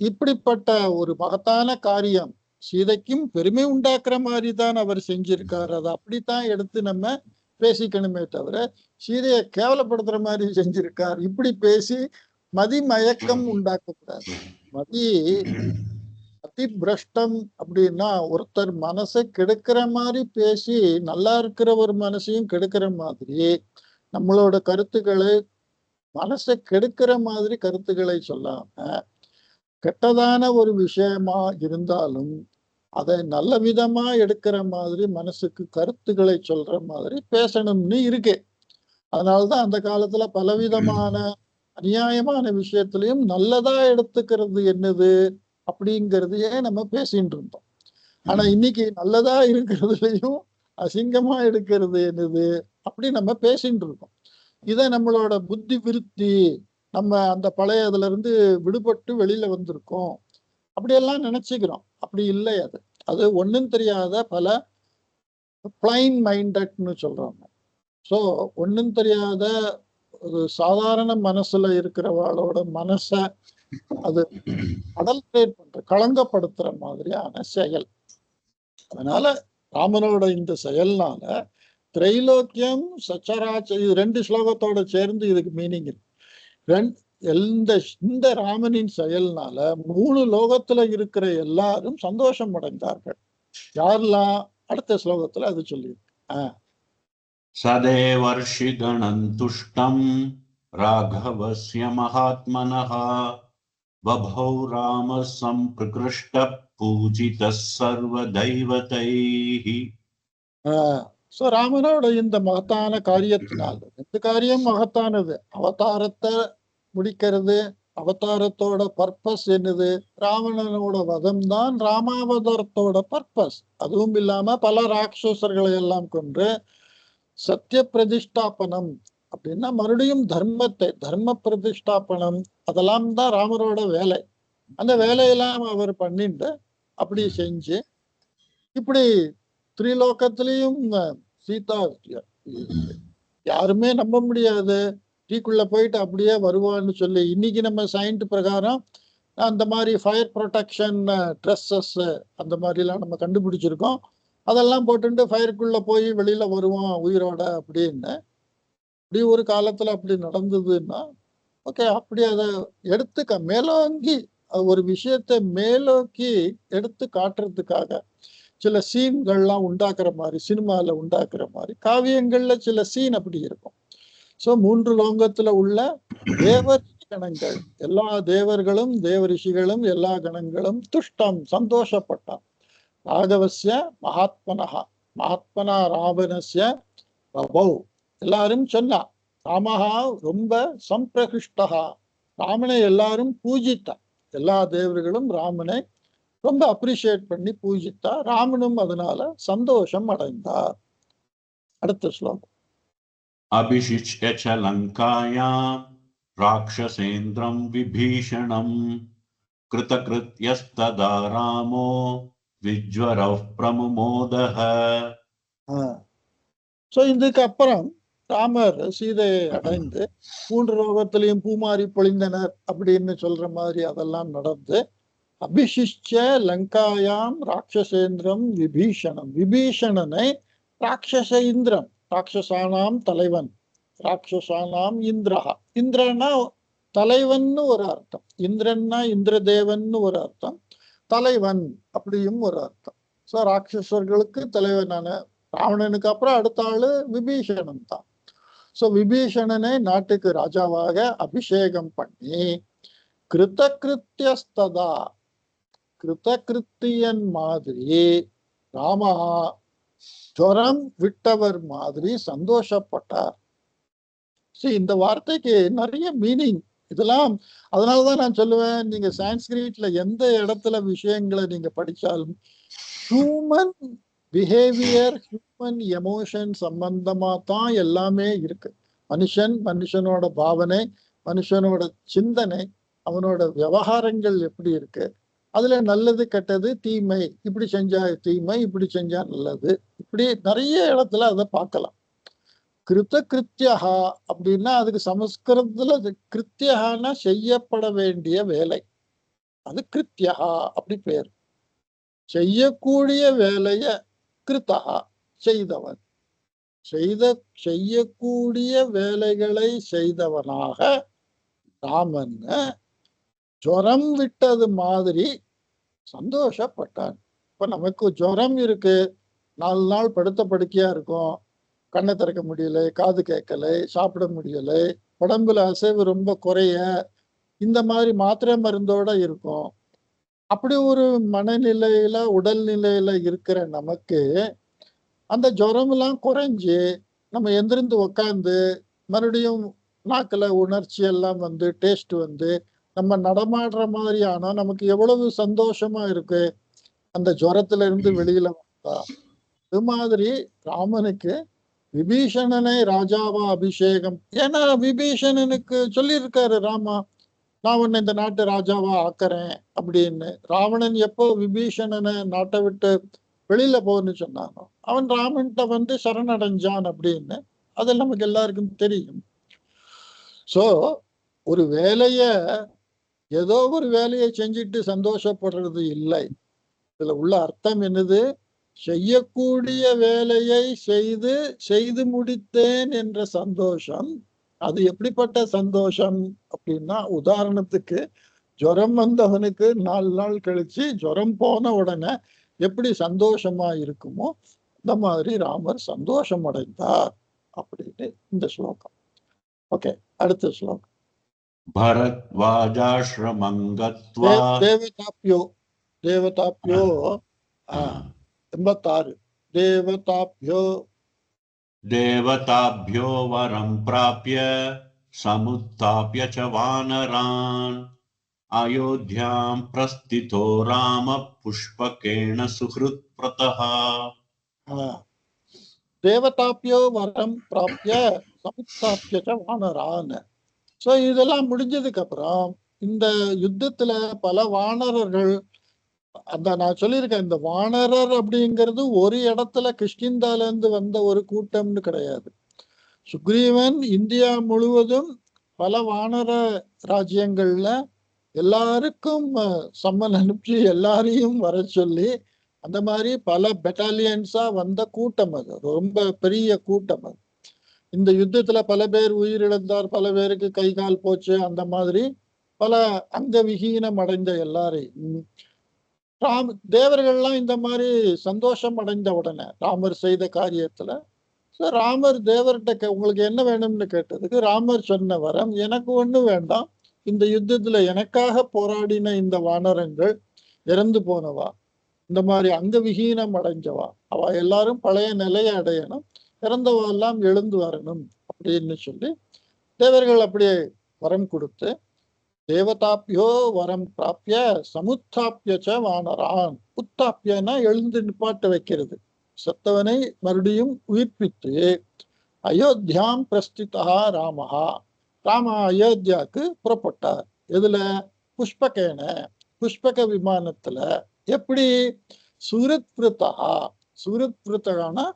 இப்படிப்பட்ட ஒரு மகத்தான காரியம் சீதைக்கும் பெருமை உண்டாக்குற மாதிரி தான் அவர் செஞ்சிருக்காரு. அதை அப்படித்தான் எடுத்து நம்ம பேசிக்கணுமே தவிர சீதையை கேவலப்படுத்துற மாதிரி செஞ்சிருக்கார் இப்படி பேசி மதி மயக்கம் உண்டாக்கக்கூடாது. அதிபிரஷ்டம் அப்படின்னா ஒருத்தர் மனசை கெடுக்கிற மாதிரி பேசி நல்லா இருக்கிற ஒரு மனசையும் கெடுக்கிற மாதிரி நம்மளோட கருத்துக்களை மனசை கெடுக்கிற மாதிரி கருத்துக்களை சொல்லாம கெட்டதான ஒரு விஷயமா இருந்தாலும் அதை நல்ல விதமா எடுக்கிற மாதிரி மனசுக்கு கருத்துக்களை சொல்ற மாதிரி பேசணும்னு இருக்கு. அதனால்தான் அந்த காலத்துல பலவிதமான அநியாயமான விஷயத்திலையும் நல்லதா எடுத்துக்கிறது என்னது அப்படிங்கிறதையே நம்ம பேசிட்டு இருந்தோம். ஆனா இன்னைக்கு நல்லதா இருக்கிறதுலையும் அசிங்கமா எடுக்கிறது என்னது அப்படி நம்ம பேசிட்டு இருக்கோம். இதை நம்மளோட புத்தி விருத்தி, நம்ம அந்த பழைய இதுல இருந்து விடுபட்டு வெளியில வந்திருக்கோம் அப்படியெல்லாம் நினைச்சுக்கிறோம். அப்படி இல்லை. அது ஒன்றும் தெரியாத பல பிளைன் மைண்டட்னு சொல்றாங்க. ஸோ ஒன்றும் தெரியாத ஒரு சாதாரண மனசுல இருக்கிறவாளோட மனசை அது அடல்ட்ரேட் பண்ற களங்கப்படுத்துற மாதிரியான செயல். அதனால ராமனோட இந்த செயல்னால திரைலோக்கியம் சச்சராச்ச, இது 2 ஸ்லோகத்தோட சேர்ந்து இதுக்கு மீனிங் இருக்கு. இந்த ராமனின் செயல்னால 3 லோகத்துல இருக்கிற எல்லாரும் சந்தோஷம் அடைந்தார்கள். யாரெல்லாம்? அடுத்த ஸ்லோகத்துல அது சொல்லியிருக்கு. சதேவர்ஷி கணந்துஷ்டம் ராகவஸ்ய மகாத்மனஹ பபௌ ராம சம்பிரகிருஷ்ட பூஜிதः சர்வ தெய்வதைஹி. சோ ராமனோட இந்த மகத்தான காரியத்தினால், இந்த காரியம் மகத்தானது. அவதாரத்தை முடிக்கிறது, அவதாரத்தோட பர்பஸ் என்னது? ராவணனோட வதம் தான் ராமாவதாரத்தோட பர்பஸ். அதுவும் இல்லாம பல ராட்சசர்களை எல்லாம் கொன்று சத்திய பிரதிஷ்டாபனம் அப்படின்னா மறுபடியும் தர்ம பிரதிஷ்டாபனம், அதெல்லாம் தான் ராமரோட வேலை. அந்த வேலையெல்லாம் அவர் பண்ணிட்டு அப்படி செஞ்சு இப்படி திரிலோகத்திலையும் சீதா யாருமே நம்ப முடியாது டீக்குள்ள போயிட்டு அப்படியே வருவான்னு சொல்லி. இன்னைக்கு நம்ம சயின்ட் பிரகாரம் அந்த மாதிரி ஃபயர் ப்ரொடெக்ஷன் ட்ரெஸ்ஸஸ் அந்த மாதிரிலாம் நம்ம கண்டுபிடிச்சிருக்கோம். அதெல்லாம் போட்டுட்டு ஃபயருக்குள்ள போய் வெளியில வருவோம் உயிரோட அப்படின்னு. அப்படி ஒரு காலத்துல அப்படி நடந்ததுன்னா ஓகே, அப்படி அதை மேலோங்கி ஒரு விஷயத்தை மேலோக்கி எடுத்து காட்டுறதுக்காக சில சீன்கள்லாம் உண்டாக்குற மாதிரி, சினிமால உண்டாக்குற மாதிரி காவியங்கள்ல சில சீன் அப்படி இருக்கும். சோ 3 லோகத்துல உள்ள தேவர் கணங்கள், எல்லா தேவர்களும் தேவ ரிஷிகளும் எல்லா கணங்களும் துஷ்டம் சந்தோஷப்பட்டான். ராகவஸ்ய மகாத்மனா ராவணஸ்ய பபௌ, எல்லாரும் சொன்னா ராமஹா ரொம்ப சம்பிரகிருஷ்டா, ராமனை எல்லாரும் பூஜித்தா. எல்லா தேவர்களும் ராமனை ரொம்ப அப்ரிஷியேட் பண்ணி பூஜித்தா. ராமனும் அதனால சந்தோஷம் அடைந்தார். அடுத்த ஸ்லோகம். அபிஷிச்ய ச லங்காயாம் ராக்ஷசேந்திரம் விபீஷணம் கிருதகிருத்யஸ்ததா ராமோ விஜ்வரः பிரமுமோதஹ. சோ இதுக்கு அப்புறம் ராமர் சீதையை அடைந்து 3 லோகத்திலையும் பூமாரி பொழிந்தனர் அப்படின்னு சொல்ற மாதிரி அதெல்லாம் நடந்து அபிஷிஷ்ய லங்காயாம் ராட்சசேந்திரம் விபீஷணம், விபீஷணனை ராட்சச இந்திரன், ராட்சசானாம் தலைவன், ராட்சசானாம் இந்திரஹா, இந்திரனா தலைவன்னு ஒரு அர்த்தம், இந்திரன்னா இந்திரதேவன்னு ஒரு அர்த்தம், தலைவன் அப்படியும் ஒரு அர்த்தம். சோ ராட்சசர்களுக்கு தலைவனான ராவணனுக்கு அப்புறம் அடுத்த ஆளு விபீஷணன் தான். சோ விபீஷணனை நாட்டுக்கு ராஜாவாக அபிஷேகம் பண்ணி கிருத்தகிருத்தியஸ்ததா, கிருத்தகிருத்தியன் மாதிரி ராமா ஜுரம் விட்டவர் மாதிரி சந்தோஷப்பட்டார். இந்த வார்த்தைக்கு நிறைய மீனிங் இதெல்லாம். அதனாலதான் நான் சொல்லுவேன், நீங்க சான்ஸ்கிரிட்ல எந்த இடத்துல விஷயங்களை நீங்க படிச்சாலும் ஹியூமன் பிஹேவியர், ஹியூமன் எமோஷன் சம்பந்தமா தான் எல்லாமே இருக்கு. மனுஷனோட பாவனை, மனுஷனோட சிந்தனை, அவனோட விவகாரங்கள் எப்படி இருக்கு, அதுல நல்லது கெட்டது தீமை, இப்படி செஞ்சா தீமை இப்படி செஞ்சா நல்லது, இப்படி நிறைய இடத்துல அதை பார்க்கலாம். கிருத்தியகா அப்படின்னா அதுக்கு சமஸ்கிருதத்துல கிருத்தியகான்னா செய்யப்பட வேண்டிய வேலை, அது கிருத்தியகா அப்படி பேர். செய்யக்கூடிய வேலைய கிருத்தகா செய்தவன், செய்யக்கூடிய வேலைகளை செய்தவனாக ராமன் ஜுரம் விட்டது மாதிரி சந்தோஷப்பட்டான். இப்ப நமக்கு ஜுரம் இருக்கு, 4 நாள் படுத்த படுக்கையா இருக்கும், கண்ணை திறக்க முடியல, காது கேட்கலை, சாப்பிட முடியலை, உடம்புல அசைவு ரொம்ப குறைய, இந்த மாதிரி மாத்திரை மருந்தோட இருக்கும். அப்படி ஒரு மனநிலையில உடல்நிலையில இருக்கிற நமக்கு அந்த ஜுரம் எல்லாம் குறைஞ்சு நம்ம எந்திருந்து உக்காந்து மறுபடியும் நாக்குல உணர்ச்சி எல்லாம் வந்து டேஸ்ட் வந்து நம்ம நடமாடுற மாதிரி ஆனா நமக்கு எவ்வளவு சந்தோஷமா இருக்கு அந்த ஜுரத்துல இருந்து வெளியில வந்தா. இது மாதிரி ராமனுக்கு விபீஷணனை ராஜாவா அபிஷேகம், ஏன்னா விபீஷணனுக்கு சொல்லியிருக்காரு ராமா, நான் உன்னை இந்த நாட்டு ராஜாவா ஆக்குறேன் அப்படின்னு. ராவணன் எப்போ விபீஷணனை நாட்டை விட்டு வெளியில போன்னு சொன்னானோ அவன் ராமன்கிட்ட வந்து சரணடைஞ்சான் அப்படின்னு அது நமக்கு எல்லாருக்கும் தெரியும். சோ ஒரு ஏதோ ஒரு வேலையை செஞ்சுட்டு சந்தோஷப்படுறது இல்லை. இதுல உள்ள அர்த்தம் என்னது? செய்யக்கூடிய வேலையை செய்து முடித்தேன் என்ற சந்தோஷம். அது எப்படிப்பட்ட சந்தோஷம் அப்படின்னா, உதாரணத்துக்கு ஜுரம் வந்தவனுக்கு 4 நாள் கழிச்சு ஜுரம் போன உடனே எப்படி சந்தோஷமா இருக்குமோ இந்த மாதிரி ராமர் சந்தோஷம் அடைந்தார் அப்படின்னு இந்த ஸ்லோகம். ஓகே, அடுத்த ஸ்லோகம். भरद्वाजाश्रमं गत्वा தேவதாப்யோ 86 देवताभ्यो वरं प्राप्य समुत्थाप्य च वानरान् अयोध्यां प्रस्थितो राम पुष्पकेण सुहृत्प्रतः. தேவதாப்யோ வரம் பிராப்ய சமுத்தாப்ய ச வானரான். ஸோ இதெல்லாம் முடிஞ்சதுக்கு அப்புறம் இந்த யுத்தத்துல பல வானரர்கள், அந்த நான் சொல்லியிருக்கேன், இந்த வானரர் அப்படிங்கிறது ஒரு இடத்துல கிஷ்கிந்தால இருந்து வந்த ஒரு கூட்டம்னு கிடையாது. சுக்ரீவன் இந்தியா முழுவதும் பல வானர ராஜ்யங்கள்ல எல்லாருக்கும் சம்மன் அனுப்பி எல்லாரையும் வர சொல்லி அந்த மாதிரி பல பெட்டாலியன்ஸா வந்த கூட்டம். அது ரொம்ப பெரிய கூட்டம். அது இந்த யுத்தத்துல பல பேர் உயிரிழந்தார், பல பேருக்கு கை கால் போச்சு, அந்த மாதிரி பல அங்க விஹீனம் அடைந்த எல்லாரையும் தேவர்கள்லாம் இந்த மாதிரி சந்தோஷம் அடைந்த உடனே ராமர் செய்த காரியத்துல ராமர் தேவர்கிட்ட உங்களுக்கு என்ன வேணும்னு கேட்டதுக்கு ராமர் சொன்ன வரம், எனக்கு ஒண்ணும் வேண்டாம், இந்த யுத்தத்துல எனக்காக போராடின இந்த வானரங்கள் இறந்து போனவா, இந்த மாதிரி அங்க விஹீனம் அடைஞ்சவா, அவ எல்லாரும் பழைய நிலையை அடையணும், இறந்தவா எல்லாம் எழுந்து வரணும் அப்படின்னு சொல்லி தேவர்கள் அப்படியே வரம் கொடுத்து தேவதாப்யோ வரம் பிராப்ய சமுத்தாப்ய ச வானரான். உத்தாப்யனா எழுந்து நிப்பாட்ட வைக்கிறது, செத்தவனை மறுபடியும் உயிர்ப்பித்து அயோத்தியாம் பிரஸ்திதா ராமஹா. ராம அயோத்தியாவுக்கு புறப்பட்டார். எதுல? புஷ்பகேன, புஷ்பக விமானத்துல. எப்படி? சுஹிருத்பிருதா. சுஹிருத்பிருத்தகான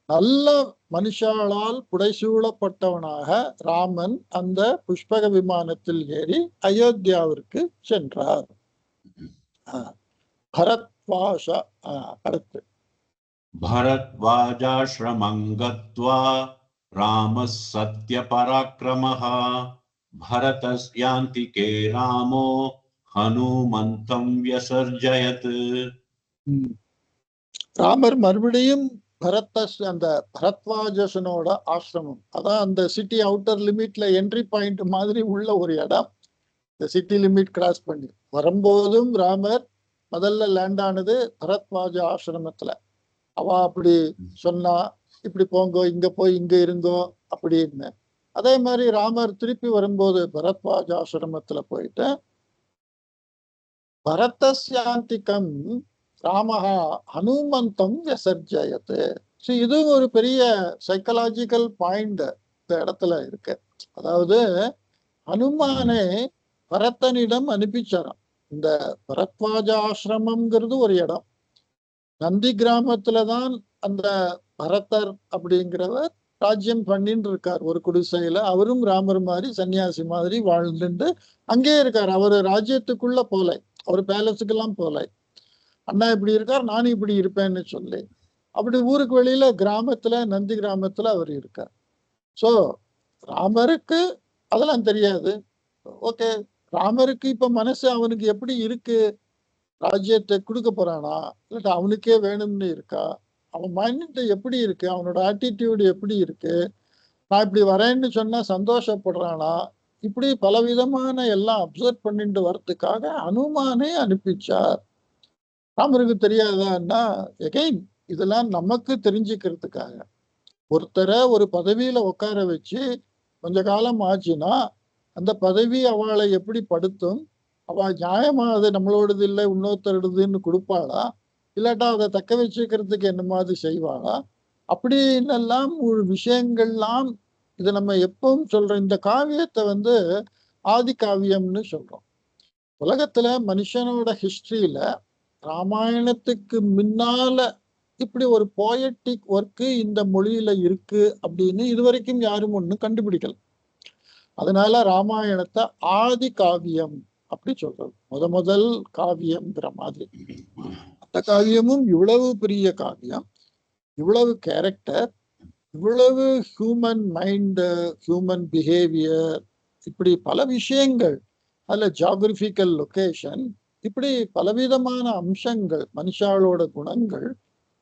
நல்ல மனுஷாளால் புடைசூழப்பட்டவனாக ராமன் அந்த புஷ்பக விமானத்தில் ஏறி அயோத்தியாவிற்கு சென்றார். பரத்வாஜ அடுத்து भरद्वाजाश्रमं गत्वा रामः सत्यपराक्रमः भरतस्यान्तिके रामो हनुमन्तं व्यसर्जयत्. ராமர் மறுபடியும் அந்த பரத்வாஜனோட ஆசிரமம், அதான் அந்த சிட்டி அவுட்டர் லிமிட்ல என்ட்ரி பாயிண்ட் மாதிரி உள்ள ஒரு இடம். இந்த சிட்டி லிமிட் கிராஸ் பண்ணி வரும்போதும் ராமர் முதல்ல லேண்ட் ஆனது பரத்வாஜ ஆசிரமத்துல. அவ அப்படி சொன்னா, இப்படி போங்கோ, இங்க போய் இங்க இருங்கோ அப்படின்னு. அதே மாதிரி ராமர் திருப்பி வரும்போது பரத்வாஜ ஆசிரமத்துல போயிட்டு பரதஸ்யாந்திகம் ராமஹா ஹனுமந்தம் விசர்ஜயத்து. இதுவும் ஒரு பெரிய சைக்கலாஜிக்கல் பாயிண்ட் இந்த இடத்துல இருக்கு. அதாவது ஹனுமானே பரதனிடம் அனுப்பிச்சாராம். இந்த பரத்வாஜ ஆசிரமம்ங்கிறது ஒரு இடம். நந்தி கிராமத்துலதான் அந்த பரதர் அப்படிங்கிறவர் ராஜ்யம் பண்ணிட்டு இருக்கார் ஒரு குடிசையில. அவரும் ராமர் மாதிரி சன்னியாசி மாதிரி வாழ்ந்துட்டு அங்கே இருக்கார். அவரு ராஜ்யத்துக்குள்ள போல, அவர் பேலஸுக்கெல்லாம் போல. அண்ணா இப்படி இருக்கார், நானும் இப்படி இருப்பேன்னு சொல்லி அப்படி ஊருக்கு வெளியில கிராமத்துல, நந்தி கிராமத்துல அவர் இருக்கார். சோ ராமருக்கு அதெல்லாம் தெரியாது. ஓகே, ராமருக்கு இப்ப மனசு அவனுக்கு எப்படி இருக்கு? ராஜ்யத்தை கொடுக்க போறானா, இல்லாட்டா அவனுக்கே வேணும்னு இருக்கா? அவன் மைண்ட் எப்படி இருக்கு? அவனோட ஆட்டிடியூடு எப்படி இருக்கு? நான் இப்படி வரேன்னு சொன்னா சந்தோஷப்படுறானா? இப்படி பலவிதமான எல்லாம் அப்சர்வ் பண்ணிட்டு வர்றதுக்காக ஹனுமானே அனுப்பிச்சார். ராமருக்கு தெரியாதான்னா, எகைன் இதெல்லாம் நமக்கு தெரிஞ்சுக்கிறதுக்காக. ஒருத்தரை ஒரு பதவியில உட்கார வச்சு கொஞ்ச காலம் ஆச்சுன்னா அந்த பதவி அவளை எப்படி படுத்தும்? அவ நியாயமா அது நம்மளோடது இல்லை இன்னொருத்தருதுன்னு கொடுப்பாளா, இல்லாட்டா அதை தக்க வச்சுக்கிறதுக்கு என்ன மாதிரி செய்வாளா? அப்படின்னெல்லாம் ஒரு விஷயங்கள்லாம் இது நம்ம எப்பவும் சொல்றோம். இந்த காவியத்தை ஆதி காவியம்னு சொல்றோம். உலகத்துல மனுஷனோட ஹிஸ்டரியில ராமாயணத்துக்கு முன்னால இப்படி ஒரு போயட்டிக் ஒர்க்கு இந்த மொழியில இருக்கு அப்படின்னு இதுவரைக்கும் யாரும் ஒண்ணு கண்டுபிடிக்கல. அதனால ராமாயணத்தை ஆதி காவியம் அப்படி சொல்றது, முதல் காவியம்ங்கிற மாதிரி. மொத்த காவியமும் இவ்வளவு பெரிய காவியம், இவ்வளவு கேரக்டர், இவ்வளவு ஹியூமன் மைண்ட், ஹியூமன் பிஹேவியர், இப்படி பல விஷயங்கள், அதுல ஜியாகிரபிக்கல் லொகேஷன், இப்படி பலவிதமான அம்சங்கள், மனுஷாளோட குணங்கள்,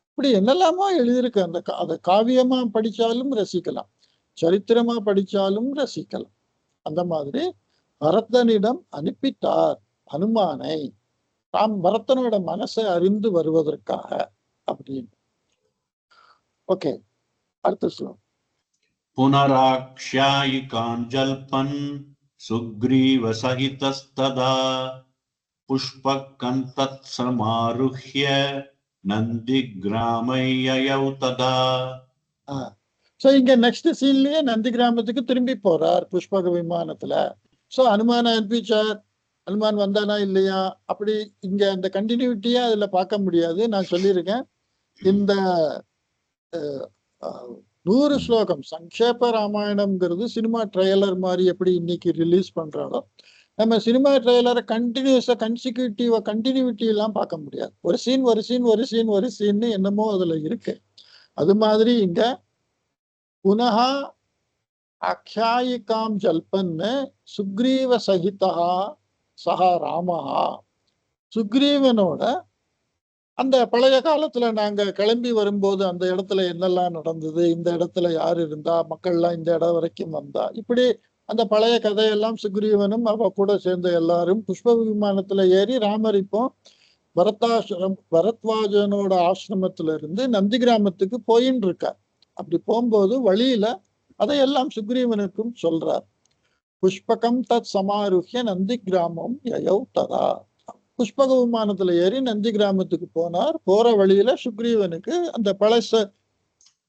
இப்படி என்னெல்லாமோ எழுதியிருக்கு. அதை காவியமா படிச்சாலும் ரசிக்கலாம், சரித்திரமா படிச்சாலும் ரசிக்கலாம். அந்த மாதிரி பரதனிடம் அனுப்பிட்டார் ஹனுமானை, தாம் பரதனோட மனசை அறிந்து வருவதற்காக அப்படின்னு. ஓகே, அடுத்த ஸ்லோகம். புனராக்ஷாயிகான் ஜல்பன் சுக்ரீவ சகிதஸ்ததா புஷ்பகந்தத் சமாருஹ்ய நந்தி கிராமயயௌ ததா. சோ இங்க நெக்ஸ்ட் சீன்லயே நந்தி கிராமத்துக்கு திரும்பி போறார் புஷ்பக விமானத்துல. சோ ஹனுமான் அனுப்பிச்சார், ஹனுமான் வந்தானா இல்லையா, அப்படி இங்க அந்த கண்டினியூட்டியா அதுல பார்க்க முடியாது. நான் சொல்லியிருக்கேன், இந்த 100 ஸ்லோகம் சங்கேப ராமாயணம்ங்கிறது சினிமா ட்ரெய்லர் மாதிரி எப்படி இன்னைக்கு ரிலீஸ் பண்றாலோ, நம்ம சினிமா ட்ரெய்லரை கண்டினியூஸா கன்சிக்யூட்டிவா கண்டினியூட்டி எல்லாம் பார்க்க முடியாது. ஒரு சீன் ஒரு சீன் ஒரு சீன் ஒரு சீன் என்னமோ அதுல இருக்கு. அது மாதிரி இங்க புனஹா ஆக்ஷாயிகாம் ஜல்பன்னு சுக்ரீவ சகிதா சஹா ராமஹா, சுக்ரீவனோட அந்த பழைய காலத்துல நாங்க கிளம்பி வரும்போது அந்த இடத்துல என்னெல்லாம் நடந்தது, இந்த இடத்துல யார் இருந்தா, மக்கள்லாம் இந்த இடம் வரைக்கும் வந்தா, இப்படி அந்த பழைய கதையெல்லாம் சுக்ரீவனும் அவ கூட சேர்ந்த எல்லாரும் புஷ்ப விமானத்துல ஏறி ராமர் இப்போ பரத்வாஜனோட ஆசிரமத்துல இருந்து நந்தி கிராமத்துக்கு போயின்னு இருக்கார். அப்படி போகும்போது வழியில அதையெல்லாம் சுக்ரீவனுக்கும் சொல்றார். புஷ்பகம் தத் சமாருஹ்ய நந்தி கிராமம் யயௌ ததா. புஷ்பக விமானத்துல ஏறி நந்தி கிராமத்துக்கு போனார். போற வழியில சுக்ரீவனுக்கு அந்த பழச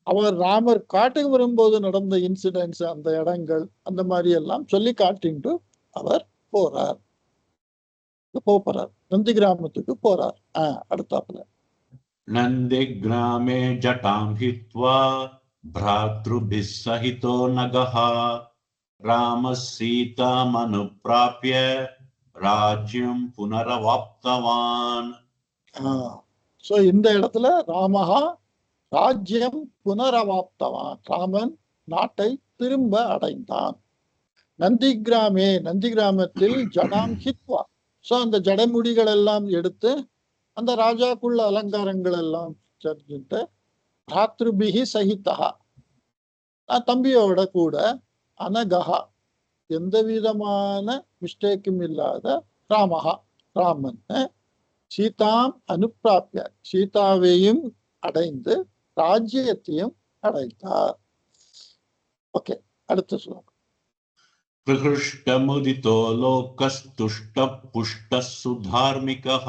அவர் ராமர் காட்டுக்கு வரும்போது நடந்த இன்சிடென்ட்ஸ், அந்த இடங்கள், அந்த மாதிரி எல்லாம் சொல்லி காட்டிட்டு அவர் போறார், நந்தி கிராமத்துக்கு போறார். அடுத்தாப்புல நந்தி கிராமே ஜட்டாம் ஹித்வா भ्रातृभिः सहितो नगः रामः सीताम् अनुप्राप्य राज्यं पुनरवाप्तवान्. சோ இந்த இடத்துல ராமஹா ராஜ்யம் புனரவாப்தவான், ராமன் நாட்டை திரும்ப அடைந்தான். நந்தி கிராமே, நந்தி கிராமத்தில் ஜடாம் ஹித்வா, சோ அந்த ஜடமுடிகள் எல்லாம் எடுத்து அந்த ராஜாக்குள்ள அலங்காரங்கள் எல்லாம் செஞ்சுட்டு பிராத்ருபிஹி சகிதா, தம்பியோட கூட அனகஹா, எந்த விதமான மிஸ்டேக்கும் இல்லாத ராமஹா, ராமன் சீதாம் அனுப்பிராப்ய, சீதாவையும் அடைந்து ராஜ்யத்தையும் அடைந்தார். ஓகே, அடுத்த ஸ்லோகம். பிரஹ்ருஷ்டமுதிதோ லோகஸ்துஷ்டப் புஷ்டஸ் சுதார்மிகஹ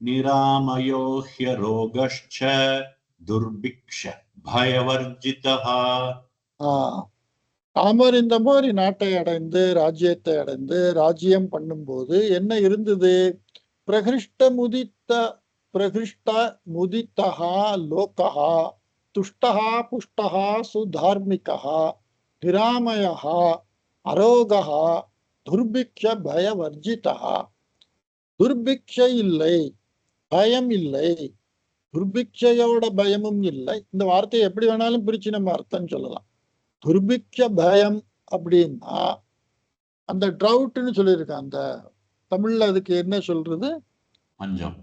நிராமயோ ஹ்யரோகஷ்ச துர்பிக்ஷ பயவர்ஜிதஹ. ராமர் இந்த மாதிரி நாட்டை அடைந்து ராஜ்யத்தை அடைந்து ராஜ்யம் பண்ணும்போது என்ன இருந்தது? பிரகிருஷ்ட முதித்தஹா லோகஹா துஷ்டஹா புஷ்டஹா சுதார்மிகஹா நிராமயஹா அரோகஹா துர்பிக்ஷ பயவர்ஜிதஹா. துர்பிக்ஷ இல்லை, பயம் இல்லை, துர்பிக்ஷையோட பயமும் இல்லை. இந்த வார்த்தையை எப்படி வேணாலும் பிரிச்சு நம்ம அர்த்தம் சொல்லலாம். துர்பிக்ஷ பயம் அப்படின்னா அந்த ட்ரவுட்னு சொல்லியிருக்கான், அந்த தமிழ்ல அதுக்கு என்ன சொல்றது? பஞ்சம்.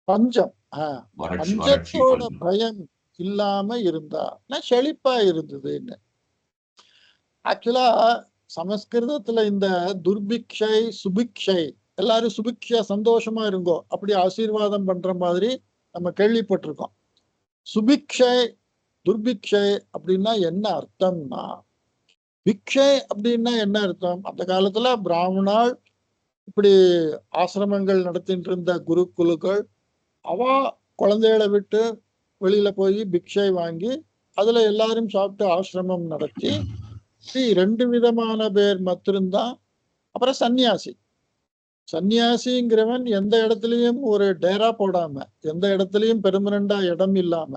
பஞ்சத்தோட பயம் இல்லாம இருந்தா செழிப்பா இருந்ததுன்னு. ஆக்சுவலா சமஸ்கிருதத்துல இந்த துர்பிக்ஷை சுபிக்ஷை, எல்லாரும் சுபிக்ஷா சந்தோஷமா இருங்கோ அப்படி ஆசீர்வாதம் பண்ற மாதிரி நம்ம கேள்விப்பட்டிருக்கோம். சுபிக்ஷை துர்பிக்ஷை அப்படின்னா என்ன அர்த்தம்னா, பிக்ஷை அப்படின்னா என்ன அர்த்தம்? அந்த காலத்துல பிராமணால் இப்படி ஆசிரமங்கள் நடத்திட்டு இருந்த குருக்குழுக்கள் அவ குழந்தைகளை விட்டு வெளியில போய் பிக்ஷை வாங்கி அதுல எல்லாரும் சாப்பிட்டு ஆசிரமம் நடத்தி 2 விதமான பேர் மட்டும்தான். அப்புறம் சன்னியாசி, சன்னியாசிங்கிறவன் எந்த இடத்துலயும் ஒரு டேரா போடாம, எந்த இடத்துலயும் பெர்மனண்டா இடம் இல்லாம,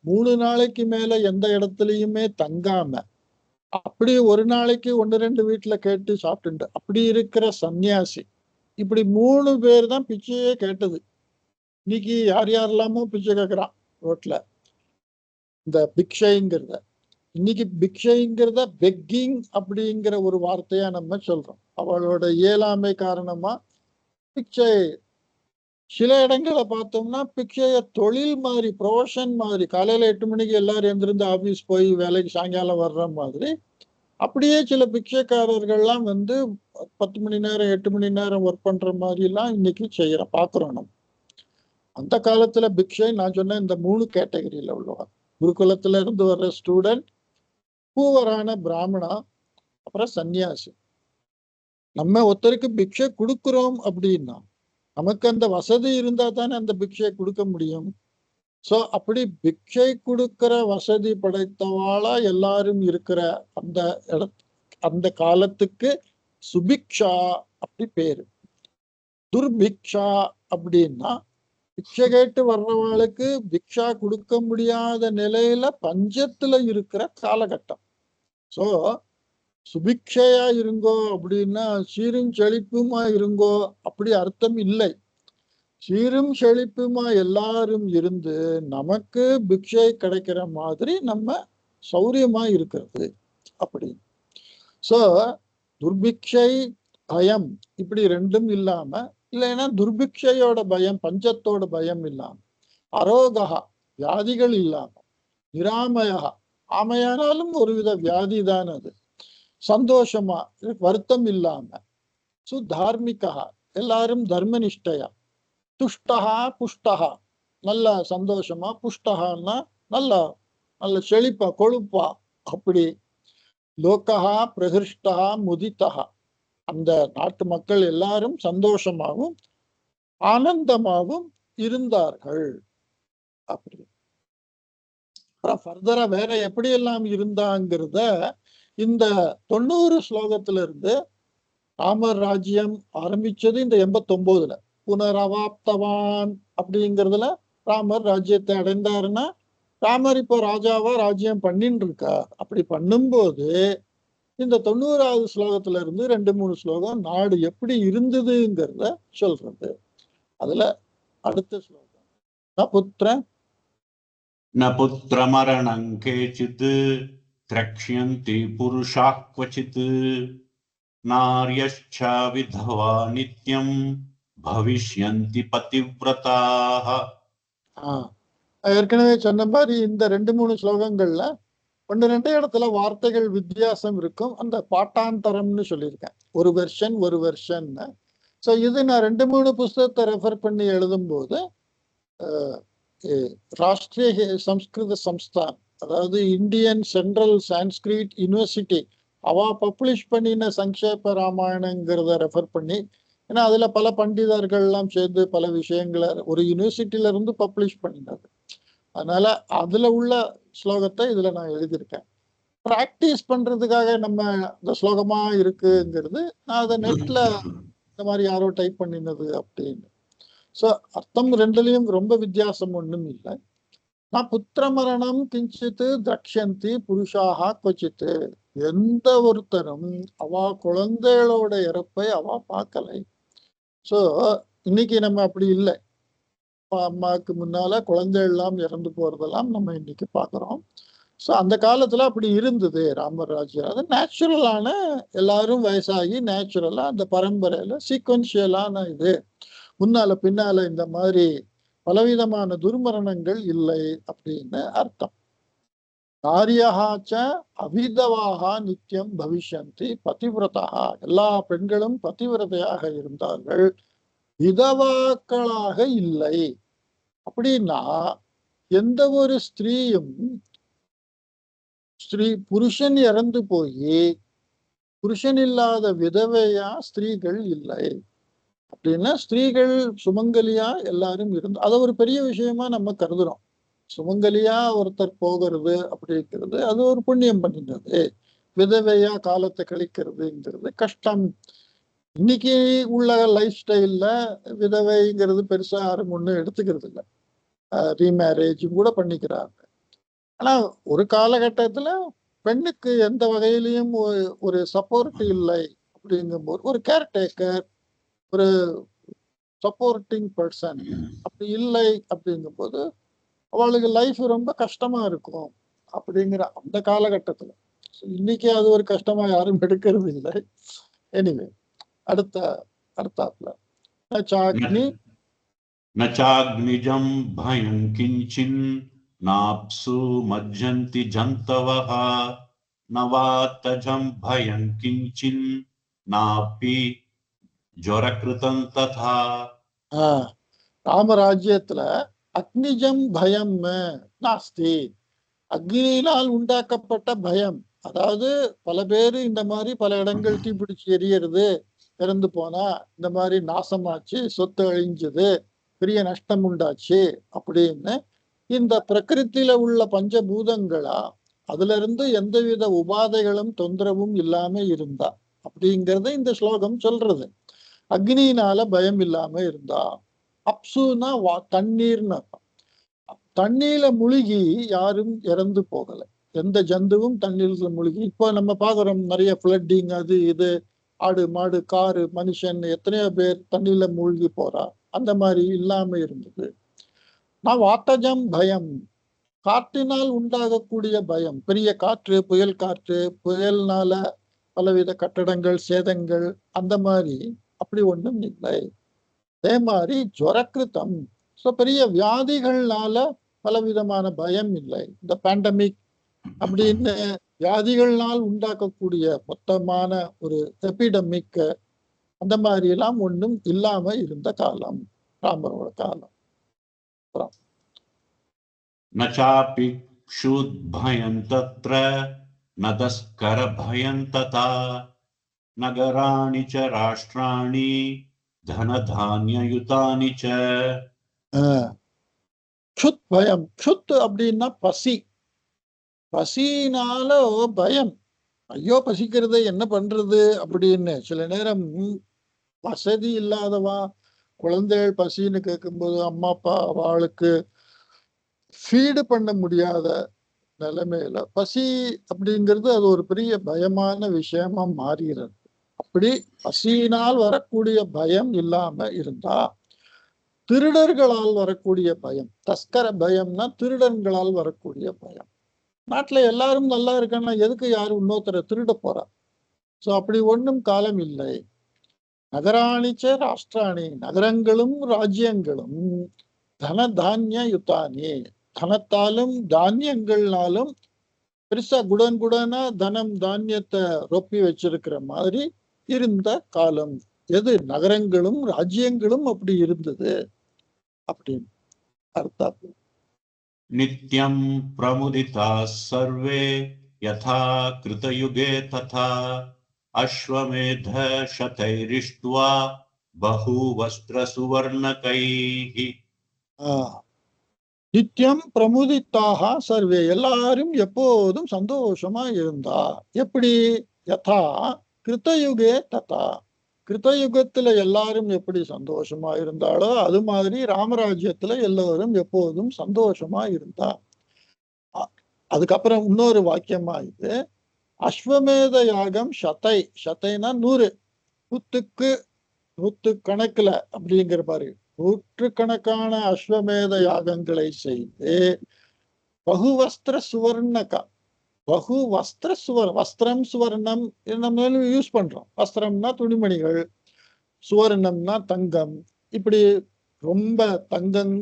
3 நாளைக்கு மேல எந்த இடத்துலயுமே தங்காம, அப்படி ஒரு நாளைக்கு 1-2 வீட்டுல கேட்டு சாப்பிட்டு அப்படி இருக்கிற சன்னியாசி. இப்படி 3 பேர் தான் பிச்சையே கேட்டது. இன்னைக்கு யார் யாரெல்லாமோ பிச்சை கேட்கறான் ரோட்ல இந்த பிக்ஷைங்கிறத. இன்னைக்கு பிக்ஷைங்கிறத பெக்கிங் அப்படிங்கிற ஒரு வார்த்தையா நம்ம சொல்றோம். அவளோட இயலாமை காரணமா பிக்ஷை. சில இடங்களை பார்த்தோம்னா பிக்ஷைய தொழில் மாதிரி, ப்ரொஃபஷன் மாதிரி, காலையில 8 மணிக்கு எல்லாரும் எழுந்திருந்து ஆபீஸ் போய் வேலைக்கு சாயங்காலம் வர்ற மாதிரி அப்படியே சில பிக்ஷைக்காரர்கள்லாம் 10 மணி நேரம் 8 மணி நேரம் ஒர்க் பண்ற மாதிரி எல்லாம் இன்னைக்கு பாக்குறோம் நம்ம. அந்த காலத்துல பிக்ஷை நான் சொன்ன இந்த 3 கேட்டகரியில உள்ளவங்க. குருகுலத்துல இருந்து வர்ற ஸ்டூடெண்ட், பூவரான பிராமணா, அப்புறம் சன்னியாசி. நம்ம ஒருத்தருக்கு பிக்ஷை கொடுக்குறோம் அப்படின்னா நமக்கு அந்த வசதி இருந்தா தானே அந்த பிக்ஷை கொடுக்க முடியும். சோ அப்படி பிக்ஷை கொடுக்கிற வசதி படைத்தவாளா எல்லாரும் இருக்கிற அந்த அந்த காலத்துக்கு சுபிக்ஷா அப்படி பேரு. துர்பிக்ஷா அப்படின்னா பிக்ஷை கேட்டு வர்றவங்களுக்கு பிக்ஷா கொடுக்க முடியாத நிலையில பஞ்சத்துல இருக்கிற காலகட்டம். சோ சுபிக்ஷையா இருங்கோ அப்படின்னா சீரும் செழிப்புமா இருங்கோ அப்படி அர்த்தம் இல்லை. சீரும் செழிப்புமா எல்லாரும் இருந்து நமக்கு பிக்ஷை கிடைக்கிற மாதிரி நம்ம சௌரியமா இருக்கிறது அப்படி. சோ துர்பிக்ஷை, பயம் இப்படி ரெண்டும் இல்லாம, இல்லைன்னா துர்பிக்ஷையோட பயம், பஞ்சத்தோட பயம் இல்லாம, அரோகா வியாதிகள் இல்லாம, நிராமயா ஆமையானாலும் ஒருவித வியாதி தான் அது, சந்தோஷமா வருத்தம் இல்லாம, சுதார்மிகா எல்லாரும் தர்மனிஷ்டையா, துஷ்டகா புஷ்டகா நல்ல சந்தோஷமா, புஷ்டகான்னா நல்ல நல்ல செழிப்பா கொழுப்பா அப்படி, லோகா பிரகிருஷ்டா முதிதா அந்த நாட்டு மக்கள் எல்லாரும் சந்தோஷமாகவும் ஆனந்தமாகவும் இருந்தார்கள் அப்படி. அப்புறம் ஃபர்தரா வேற எப்படி எல்லாம் இருந்தாங்கிறத இந்த 90 ஸ்லோகத்துல இருந்து ராமர் ராஜ்யம் ஆரம்பிச்சது இந்த 89ல புனரவாப்தவான் அப்படிங்கிறதுல ராமர் ராஜ்யத்தை அடைந்தாருன்னா, ராமர் இப்போ ராஜாவா ராஜ்யம் பண்ணிட்டு இருக்கார். அப்படி பண்ணும்போது இந்த 90வது ஸ்லோகத்துல இருந்து 2-3 ஸ்லோகம் நாடு எப்படி இருந்ததுங்கிறத சொல்றது. அதுல அடுத்த ஸ்லோகம் ந புத்திரமரணம் கேச்சித் திரக்ஷ்யந்தி புருஷாः क्वचित् நார்யश्च விதவா நித்யம் பவிஷ்யந்தி பதிவ்ரதாः. ஏற்கனவே சொன்ன மாதிரி இந்த 2-3 ஸ்லோகங்கள்ல 1-2 இடத்துல வார்த்தைகள் வித்தியாசம் இருக்கும். அந்த பாட்டாந்தரம்னு சொல்லியிருக்கேன், ஒரு வெர்ஷன். ஸோ இது நான் 2-3 புஸ்தகத்தை ரெஃபர் பண்ணி எழுதும் போது ராஷ்டிரிய சம்ஸ்கிருத சம்ஸ்தான், அதாவது இந்தியன் சென்ட்ரல் சான்ஸ்கிரிட் யூனிவர்சிட்டி அவ பப்ளிஷ் பண்ணின சங்கேப ராமாயணங்கிறத ரெஃபர் பண்ணி, ஏன்னா அதுல பல பண்டிதர்கள் எல்லாம் சேர்ந்து பல விஷயங்களை ஒரு யூனிவர்சிட்டியில இருந்து பப்ளிஷ் பண்ணினது. அதனால அதுல உள்ள ஸ்லோகத்தை இதுல நான் எழுதியிருக்கேன். பிராக்டிஸ் பண்றதுக்காக நம்ம இந்த ஸ்லோகமா இருக்குங்கிறது நான் அதை நெட்ல இந்த மாதிரி யாரோ டைப் பண்ணினது அப்படின்னு. ஸோ அர்த்தம் ரெண்டுலயும் ரொம்ப வித்தியாசம் ஒன்றும் இல்லை. நான் புத்திர மரணம் கிஞ்சித்து திரக்ஷந்தி புருஷாக கொச்சித்து, எந்த ஒருத்தரும் அவ குழந்தைகளோட இறப்பை அவ பார்க்கலை. ஸோ இன்னைக்கு நம்ம அப்படி இல்லை. அம்மாவுக்கு முன்னால குழந்தை எல்லாம் இறந்து போறதெல்லாம் நம்ம இன்னைக்கு பாக்குறோம். ஸோ அந்த காலத்துல அப்படி இருந்தது ராமர் ராஜ்யம். அது நேச்சுரலான, எல்லாரும் வயசாகி நேச்சுரலா அந்த பரம்பரையில சீக்வன்ஷியலான இது, முன்னால பின்னால இந்த மாதிரி பலவிதமான துர்மரணங்கள் இல்லை அப்படின்னு அர்த்தம். நாரியகாச்ச அவிதவாக நித்தியம் பவிஷ்யந்தி பதிவிரதா, எல்லா பெண்களும் பதிவிரதையாக இருந்தார்கள், விதவாக்களாக இல்லை. அப்படின்னா எந்த ஒரு ஸ்திரீயும் புருஷன் இறந்து போய் புருஷன் இல்லாத விதவையா ஸ்திரீகள் இல்லை. அப்படின்னா ஸ்திரீகள் சுமங்கலியா எல்லாரும் இருந்து, அதை ஒரு பெரிய விஷயமா நம்ம கருதுறோம். சுமங்கலியா ஒருத்தர் போகிறது அப்படிங்கிறது அது ஒரு புண்ணியம் பண்ணினது. விதவையா காலத்தை கழிக்கிறதுங்கிறது கஷ்டம். இன்னைக்கு உள்ள லைஃப் ஸ்டைல்ல விதவைங்கிறது பெருசா யாரும் ஒன்றும் எடுத்துக்கிறது இல்லை, ரீமேரேஜ் கூட பண்ணிக்கிறாங்க. ஆனா ஒரு காலகட்டத்துல பெண்ணுக்கு எந்த வகையிலையும் ஒரு சப்போர்ட் இல்லை அப்படிங்கும்போது ஒரு கேர்டேக்கர், ஒரு சப்போர்ட்டிங் பர்சன் அப்படி இல்லை அப்படிங்கும் போது அவளுக்கு லைஃப் ரொம்ப கஷ்டமா இருக்கும் அப்படிங்கிற அந்த காலகட்டத்துல. இன்னைக்கு அது ஒரு கஷ்டமா யாரும் எடுக்கிறது இல்லை. எனிவே அடுத்தாப்புல சாக்னி न चाग्निजं भयं किंचिन् नाप्सु मज्जन्ति जन्तवः न वातजं भयं किंचिन् नापि ज्वरकृतं तथा. ராமராஜ்யத்துல அக்னிஜம் பயம் நாஸ்தி. அக்னியினால் உண்டாக்கப்பட்ட பயம், அதாவது பல பேரு இந்த மாதிரி பல இடங்கள் தீப்பிடிச்சு எரியறது, இறந்து போனா இந்த மாதிரி நாசமாச்சு, சொத்து அழிஞ்சது, பெரிய நஷ்டம் உண்டாச்சு அப்படின்னு இந்த பிரகிருத்தில உள்ள பஞ்சபூதங்களா அதுல இருந்து எந்தவித உபாதைகளும் தொந்தரவும் இல்லாம இருந்தா அப்படிங்கறத இந்த ஸ்லோகம் சொல்றது. அக்னியினால பயம் இல்லாம இருந்தா. அப்சுனா தண்ணீர்னு அர்த்தம். தண்ணீர்ல முழுகி யாரும் இறந்து போகல, எந்த ஜந்துவும் தண்ணீர்ல முழுகி. இப்போ நம்ம பாக்குறோம் நிறைய ஃபிளட்டிங், அது இது, ஆடு மாடு காரு மனுஷன் எத்தனையோ பேர் தண்ணீர்ல மூழ்கி போறா, அந்த மாதிரி இல்லாம இருந்தது. நான் வாத்தஜம் பயம், காற்றினால் உண்டாகக்கூடிய பயம், பெரிய காற்று, புயல் காற்று, புயல்னால பலவித கட்டடங்கள் சேதங்கள், அந்த மாதிரி அப்படி ஒண்ணும் இல்லை. அதே மாதிரி ஜுவரக்கிருத்தம், பெரிய வியாதிகள்னால பலவிதமான பயம் இல்லை. இந்த பேண்டமிக் அப்படின்னு வியாதிகள்னால் உண்டாக்கக்கூடிய மொத்தமான ஒரு எபிடமிக், அந்த மாதிரி எல்லாம் ஒண்ணும் இல்லாம இருந்த காலம் ராமரோட காலம். நச்சாபி க்ஷுத் பயம் தத்ர நதஸ்கர பயம் ததா நகராணி ச ராஷ்டிராணி தனதான்யயுதானி ச. க்ஷுத் பயம், க்ஷுத் அப்படின்னா பசி. பசினால பயம், ஐயோ பசிக்கிறது என்ன பண்றது அப்படின்னு. சில நேரம் வசதி இல்லாதவா குழந்தைகள் பசின்னு கேட்கும்போது அம்மா அப்பா அவளுக்கு ஃபீடு பண்ண முடியாத நிலைமையில பசி அப்படிங்கிறது அது ஒரு பெரிய பயமான விஷயமா மாறுகிறது. அப்படி பசியினால் வரக்கூடிய பயம் இல்லாம இருந்தா, திருடர்களால் வரக்கூடிய பயம், தஸ்கர பயம்னா திருடர்களால் வரக்கூடிய பயம். நாட்டுல எல்லாரும் நல்லா இருக்கான்னா எதுக்கு யாரும் இன்னொருத்தரை திருட போறா? சோ அப்படி ஒண்ணும் காலம் இல்லை. நகராணிச்ச ராஷ்டிராணி, நகரங்களும் ராஜ்யங்களும் தன தானிய யுத்தானி, தனத்தாலும் தானியங்கள்னாலும் பெருசா குடனா தனம் தானியத்தை ரொப்பி வச்சிருக்கிற மாதிரி இருந்த காலம் எது? நகரங்களும் ராஜ்யங்களும் அப்படி இருந்தது அப்படின்னு அர்த்தம். நித்யம் பிரமுதிதா சர்வே யதா கிருதயுகே ததா அஸ்வமேத சதைரிஷ்ட்வா பஹுவஸ்திர சுவர்ணகைஹி. நித்தியம் பிரமுதித்தாக சர்வே, எல்லாரும் எப்போதும் சந்தோஷமா இருந்தா. எப்படி? யதா கிருத்தயுகே ததா, கிருத்தயுகத்துல எல்லாரும் எப்படி சந்தோஷமா இருந்தாலோ அது மாதிரி ராமராஜ்யத்துல எல்லாரும் எப்போதும் சந்தோஷமா இருந்தா. அதுக்கப்புறம் இன்னொரு வாக்கியமா இது, அஸ்வமேத யாகம் சதை, சதைனா 100, 100 கணக்குல அப்படிங்கிற பாரு, 100கணக்கான அஸ்வமேத யாகங்களை செய்து பகுவஸ்திர சுவர்ணகா, பகுவஸ்திர வஸ்திரம் சுவர்ணம் நம்ம யூஸ் பண்றோம். வஸ்திரம்னா துணிமணிகள், சுவர்ணம்னா தங்கம், இப்படி ரொம்ப தங்கம்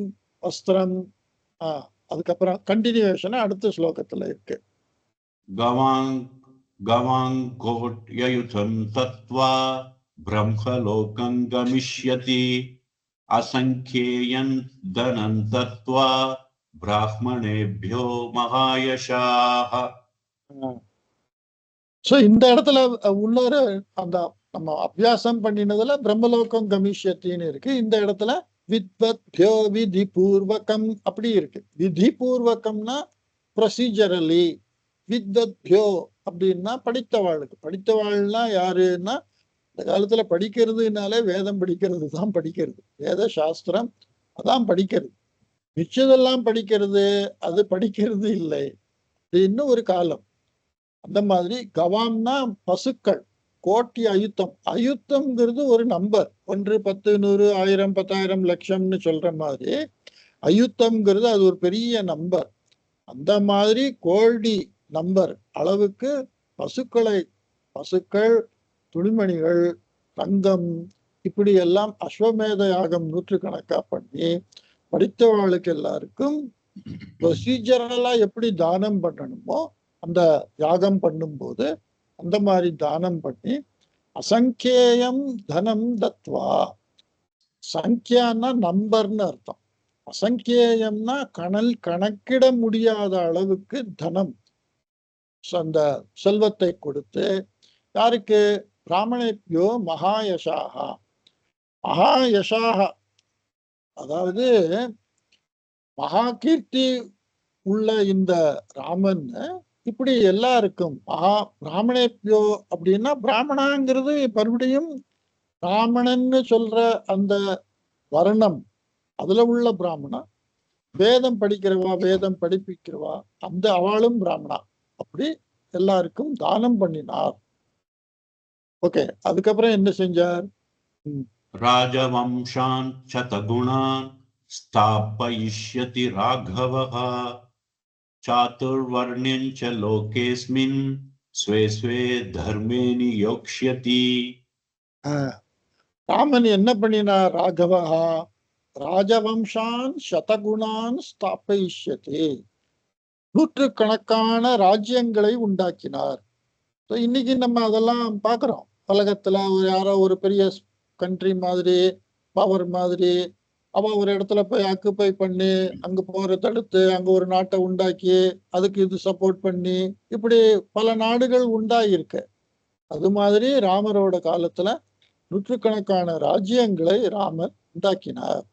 வஸ்திரம். அதுக்கப்புறம் கண்டினியூஷன் அடுத்த ஸ்லோகத்துல இருக்கு. கவாங்கோட்யயுதம் தத்வா பிரம்மலோகம் கமிஷ்யதி அசங்கேயன் தனம் தத்வா பிராமணேபியோ மகாயசாஹ. சோ இந்த இடத்துல இன்னொரு அந்த நம்ம அபியாசம் பண்ணினதுல பிரம்மலோகம் கமிஷ்யத்தின்னு இருக்கு. இந்த இடத்துல வித்வத்யோ விதி பூர்வகம் அப்படி இருக்கு. விதி பூர்வகம்னா ப்ரொசீஜரலி, வித்வத்யோ அப்படின்னா படித்தவாளுக்கு. படித்தவாள்னா யாருன்னா இந்த காலத்துல படிக்கிறதுனாலே வேதம் படிக்கிறது தான் படிக்கிறது, வேத சாஸ்திரம் அதான் படிக்கிறது. மிச்சதெல்லாம் படிக்கிறது அது படிக்கிறது இல்லை, இது இன்னும் ஒரு காலம். அந்த மாதிரி கவாம்னா பசுக்கள், கோட்டி அயுத்தம். அயுத்தம்ங்கிறது ஒரு நம்பர். 1, 10, 100, 1000, 10,000, லட்சம்னு சொல்ற மாதிரி அயுத்தம்ங்கிறது அது ஒரு பெரிய நம்பர். அந்த மாதிரி கோடி நம்பர் அளவுக்கு பசுக்கள், துணிமணிகள், தங்கம், இப்படி எல்லாம் அஸ்வமேத யாகம் நூற்றுக்கணக்கா பண்ணி படித்தவாளுக்கு எல்லாருக்கும் ப்ரொசீஜரலா எப்படி தானம் பண்ணணுமோ அந்த யாகம் பண்ணும்போது அந்த மாதிரி தானம் பண்ணி அசங்கேயம் தனம் தத்வா. சங்கியான்னா நம்பர்னு அர்த்தம். அசங்கேயம்னா கணக்கிட முடியாத அளவுக்கு தனம், அந்த செல்வத்தை கொடுத்து யாருக்கு? பிராமணேபியோ மகாயசாகா. மகாயசாகா அதாவது மகா கீர்த்தி உள்ள இந்த ராமன் இப்படி எல்லாருக்கும் பிராமணேபியோ அப்படின்னா பிராமணாங்கிறது மறுபடியும் பிராமணன்னு சொல்ற அந்த வர்ணம், அதுல உள்ள பிராமணா, வேதம் படிக்கிறவா, வேதம் படிப்பிக்கிறவா, அந்த அவளும் பிராமணா. அப்படி எல்லாருக்கும் தானம் பண்ணினார். ஓகே, அதுக்கப்புறம் என்ன செஞ்சார்? ராஜவம்சான் சதகுணான் ஸ்தாபயிஷ்யதி ராഘவः சாதுர்வர்ண்யஞ்ச லோகேஸ்மின் ஸ்வே ஸ்வே தர்மே நியோக்ஷ்யதி. ராமன் என்ன பண்ணினார்? ராகவா ராஜவம்சான் சதகுணான் ஸ்தாபயிஷ்யதி, நூற்றுக்கணக்கான ராஜ்யங்களை உண்டாக்கினார். இன்னைக்கு நம்ம அதெல்லாம் பார்க்கிறோம் உலகத்துல. யாரோ ஒரு பெரிய கண்ட்ரி மாதிரி, பவர் மாதிரி, அவ ஒரு இடத்துல போய் ஆக்குப்பை பண்ணி அங்க போற தடுத்து அங்க ஒரு நாட்டை உண்டாக்கி அதுக்கு இது சப்போர்ட் பண்ணி இப்படி பல நாடுகள் உண்டாயிருக்கு. அது மாதிரி ராமரோட காலத்துல நூற்றுக்கணக்கான ராஜ்யங்களை ராமர் உண்டாக்கினார்.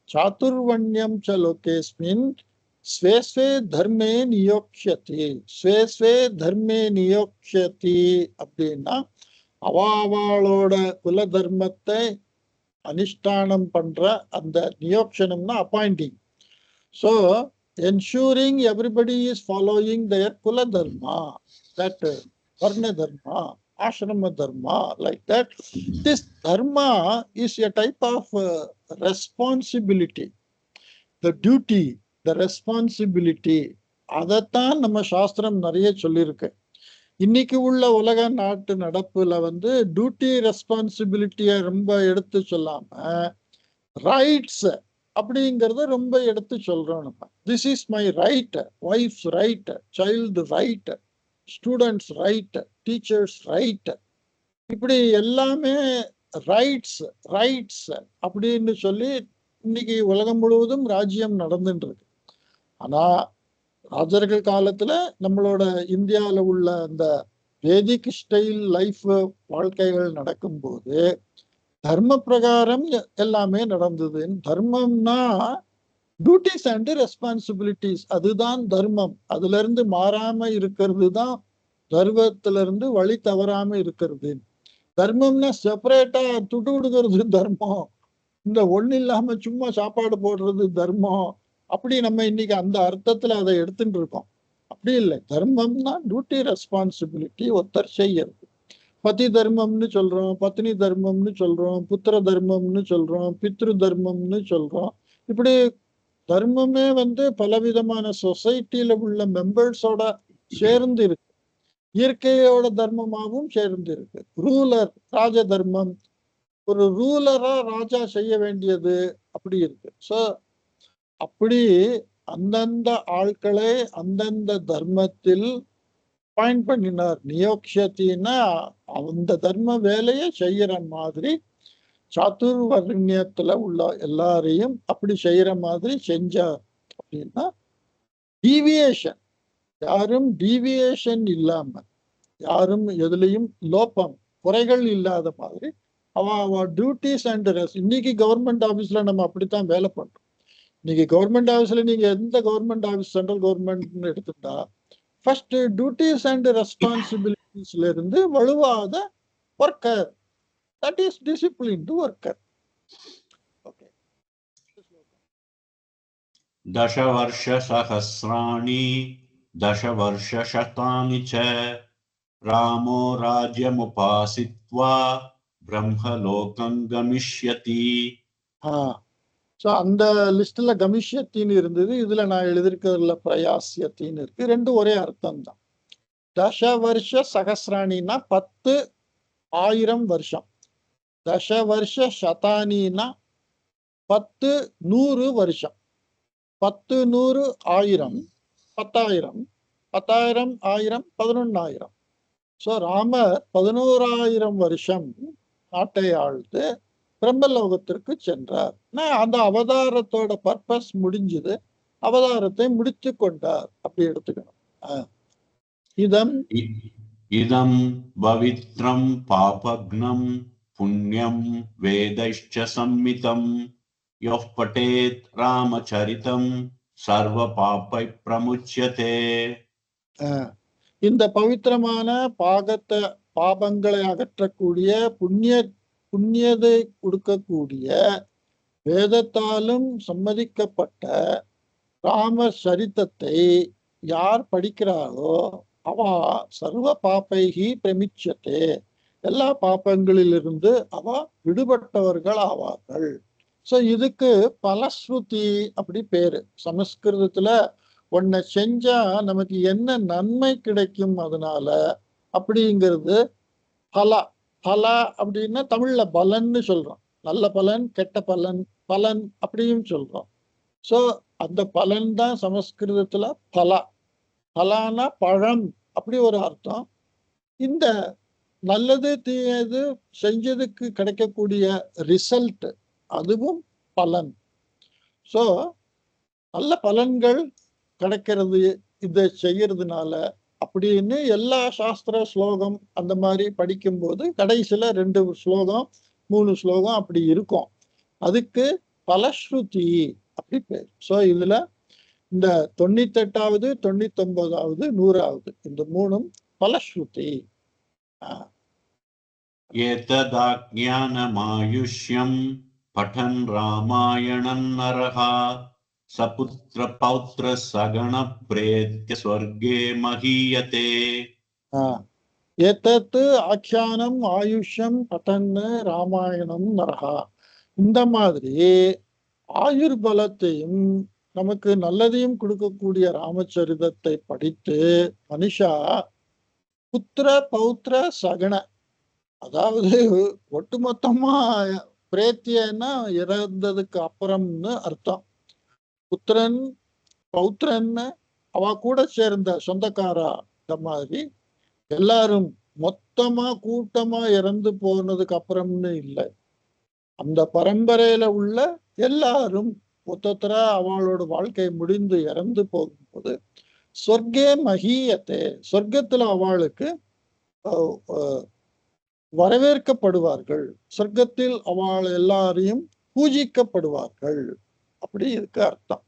சாதுர்வண்யம் ச லோகேஸ்மின் ஸ்வே ஸ்வே தர்மே நியோக்ஷதி. ஸ்வே ஸ்வே தர்மே நியோக்ஷதி அப்படின்னா அவளோட குல தர்மத்தை அனுஷ்டானம் பண்ற அந்த நியோக்ஷனம்னா appointing. So ensuring everybody is following their kula dharma, that varna dharma, ashrama dharma, like that. This dharma is a type of responsibility, the duty, the responsibility. அதைத்தான் நம்ம சாஸ்திரம் நிறைய சொல்லியிருக்கு. இன்னைக்கு உள்ள உலக நாட்டு நடப்புல டியூட்டி ரெஸ்பான்சிபிலிட்டிய ரொம்ப எடுத்து சொல்லாம ரைட்ஸ் அப்படிங்கறத ரொம்ப எடுத்து சொல்றோம் நம்ம. This is my right, wife's right, child right, students right, teachers right, இப்படி எல்லாமே ரைட்ஸ் ரைட்ஸ் அப்படின்னு சொல்லி இன்னைக்கு உலகம் முழுவதும் ராஜ்யம் நடந்துட்டு இருக்கு. ஆனா ராஜர்கள் காலத்துல நம்மளோட இந்தியாவில் உள்ள அந்த வேதிக் ஸ்டைல் லைஃப் வாழ்க்கைகள் நடக்கும்போது தர்ம பிரகாரம் எல்லாமே நடந்தது. தர்மம்னா டியூட்டிஸ் அண்ட் ரெஸ்பான்சிபிலிட்டிஸ், அதுதான் தர்மம். அதுல இருந்து மாறாம இருக்கிறது தான் தர்மத்திலிருந்து வழி தவறாம இருக்கிறது. தர்மம்னா செப்பரேட்டா துட்டு கொடுக்கறது தர்மம், இந்த ஒண்ணு இல்லாம சும்மா சாப்பாடு போடுறது தர்மம். அப்படி நம்ம இன்னைக்கு அந்த அர்த்தத்துல அதை எடுத்துட்டு இருக்கோம். அப்படி இல்லை. தர்மம்னா டியூட்டி ரெஸ்பான்சிபிலிட்டி ஒருத்தர் செய்யறது. பதி தர்மம்னு சொல்றோம், பத்னி தர்மம்னு சொல்றோம், புத்திர தர்மம்னு சொல்றோம், பித்ரு தர்மம்னு சொல்றோம். இப்படி தர்மமே பலவிதமான சொசைட்டில உள்ள மெம்பர்ஸோட சேர்ந்து இருக்கு. இயற்கையோட தர்மமாகவும் சேர்ந்து இருக்கு. ரூலர், ராஜ தர்மம், ஒரு ரூலரா ராஜா செய்ய வேண்டியது அப்படி இருக்கு. ஸோ அப்படி அந்தந்த ஆட்களை அந்தந்த தர்மத்தில் பாயிண்ட் பண்ணினார். நியோக்ஷத்தின்னா அந்த தர்ம வேலையை செய்யற மாதிரி சாதுர்வர்ணியத்துல உள்ள எல்லாரையும் அப்படி செய்யற மாதிரி செஞ்சார். அப்படின்னா டீவியேஷன், யாரும் டீவியேஷன் இல்லாம, யாரும் எதுலையும் லோப்பம் குறைகள் இல்லாத மாதிரி அவ டியூட்டிஸ் அண்ட் இன்னைக்கு கவர்மெண்ட் ஆபீஸ்ல நம்ம அப்படித்தான் வேலை பண்றோம். இன்னைக்கு கவர்மெண்ட் ஆபீஸ்ல நீங்க எந்த கவர்மெண்ட் ஆபீஸ் சென்ட்ரல் கவர்மெண்ட் எடுத்துட்டா ஃபர்ஸ்ட் டியூட்டிஸ் அண்ட் ரெஸ்பான்சிபிலிட்டிஸ்ல இருந்து வலுவாத worker, that is disciplined worker. Okay. தசவர்ஷ சஹஸ்ராணி தசவர்ஷ சதானி ச ராமோ ராஜ்யமுபாசித்ய कृत्वा ब्रह्मलोकं गमिष्यति. ஸோ அந்த லிஸ்ட்ல கமிஷ்யத்தின்னு இருந்தது, இதுல நான் எழுதியிருக்கிறதுல பிரயாசியத்தின்னு இருக்கு. ரெண்டும் ஒரே அர்த்தம் தான். தச வருஷ சகசிராணின்னா 10,000 வருஷம். தச வருஷ சதானின்னா 10 100 வருஷம். 10 100 1000 10,000 10,000 1000 11,000. ஸோ ராமர் 11,000 வருஷம் நாட்டை ஆழ்ந்து பிரம்மலோகத்திற்கு சென்றார். அந்த அவதாரத்தோட பர்பஸ் முடிஞ்சது, அவதாரத்தை முடித்து கொண்டார் அப்படி எடுத்துக்கணும். இதம் இதம் பவித்ரம் பாபக்னம் புண்ணியம் வேதைஷ்ச சம்மிதம் யொஹ் படேத் ராமசரிதம் சர்வ பாபை பிரமுச்யதே. இந்த பவித்திரமான பாபங்களை அகற்றக்கூடிய புண்ணியதை கொடுக்கக்கூடிய வேதத்தாலும் சம்மதிக்கப்பட்ட ராம சரித்தத்தை யார் படிக்கிறாளோ அவ சர்வ பாப்பைகி பிரமிச்சதே, எல்லா பாப்பங்களிலிருந்து அவ விடுபட்டவர்கள் ஆவார்கள். ஸோ இதுக்கு பலஸ்ருதி அப்படி பேரு. சமஸ்கிருதத்துல ஒன்ன செஞ்சா நமக்கு என்ன நன்மை கிடைக்கும் அதனால அப்படிங்கிறது பலா. பலா அப்படின்னா தமிழ்ல பலன்னு சொல்றோம். நல்ல பலன், கெட்ட பலன், பலன் அப்படியும் சொல்றோம். ஸோ அந்த பலன் தான் சமஸ்கிருதத்துல பலா. பலானா பழம் அப்படி ஒரு அர்த்தம். இந்த நல்லது தீயது செஞ்சதுக்கு கிடைக்கக்கூடிய ரிசல்ட், அதுவும் பலன். ஸோ நல்ல பலன்கள் கிடைக்கிறது இதை செய்யறதுனால அப்படின்னு எல்லா சாஸ்திர ஸ்லோகம் அந்த மாதிரி படிக்கும்போது கடைசியில 2 ஸ்லோகம் 3 ஸ்லோகம் அப்படி இருக்கும். அதுக்கு பலஸ்ருதி அப்படி பேர். ஸோ இதுல இந்த 98வது 99வது 100வது இந்த 3ம் பலஸ்ருதி. ஏததாக்ஞானமாயுஷ்யம் படன் ராமாயணம் நரஹா சபுத்திர பௌத்ர சகண பிரேத்ய ஸ்வர்கே மஹீயதே. ஏதத்து ஆக்கியானம் ஆயுஷ்யம் பட்டன்னு ராமாயணம் நரகா. இந்த மாதிரி ஆயுர் பலத்தையும் நமக்கு நல்லதையும் கொடுக்கக்கூடிய ராமச்சரிதத்தை படித்து மனுஷா புத்திர பௌத்திர சகண, அதாவது ஒட்டுமொத்தமா பிரேத்தியன்னா இறந்ததுக்கு அப்புறம்னு அர்த்தம். புத்திரன் பௌத்திரன்னு அவ கூட சேர்ந்த சொந்தக்காரா இந்த மாதிரி எல்லாரும் மொத்தமா கூட்டமா இறந்து போனதுக்கு அப்புறம்னு இல்லை. அந்த பரம்பரையில உள்ள எல்லாரும் மொத்தத்தரா அவளோட வாழ்க்கை முடிந்து இறந்து போகும்போது சொர்க்கே மஹீயத்தே, சொர்க்கத்துல அவளுக்கு வரவேற்கப்படுவார்கள். சொர்க்கத்தில் அவள் எல்லாரையும் பூஜிக்கப்படுவார்கள். அப்படி இருக்கு அர்த்தம்.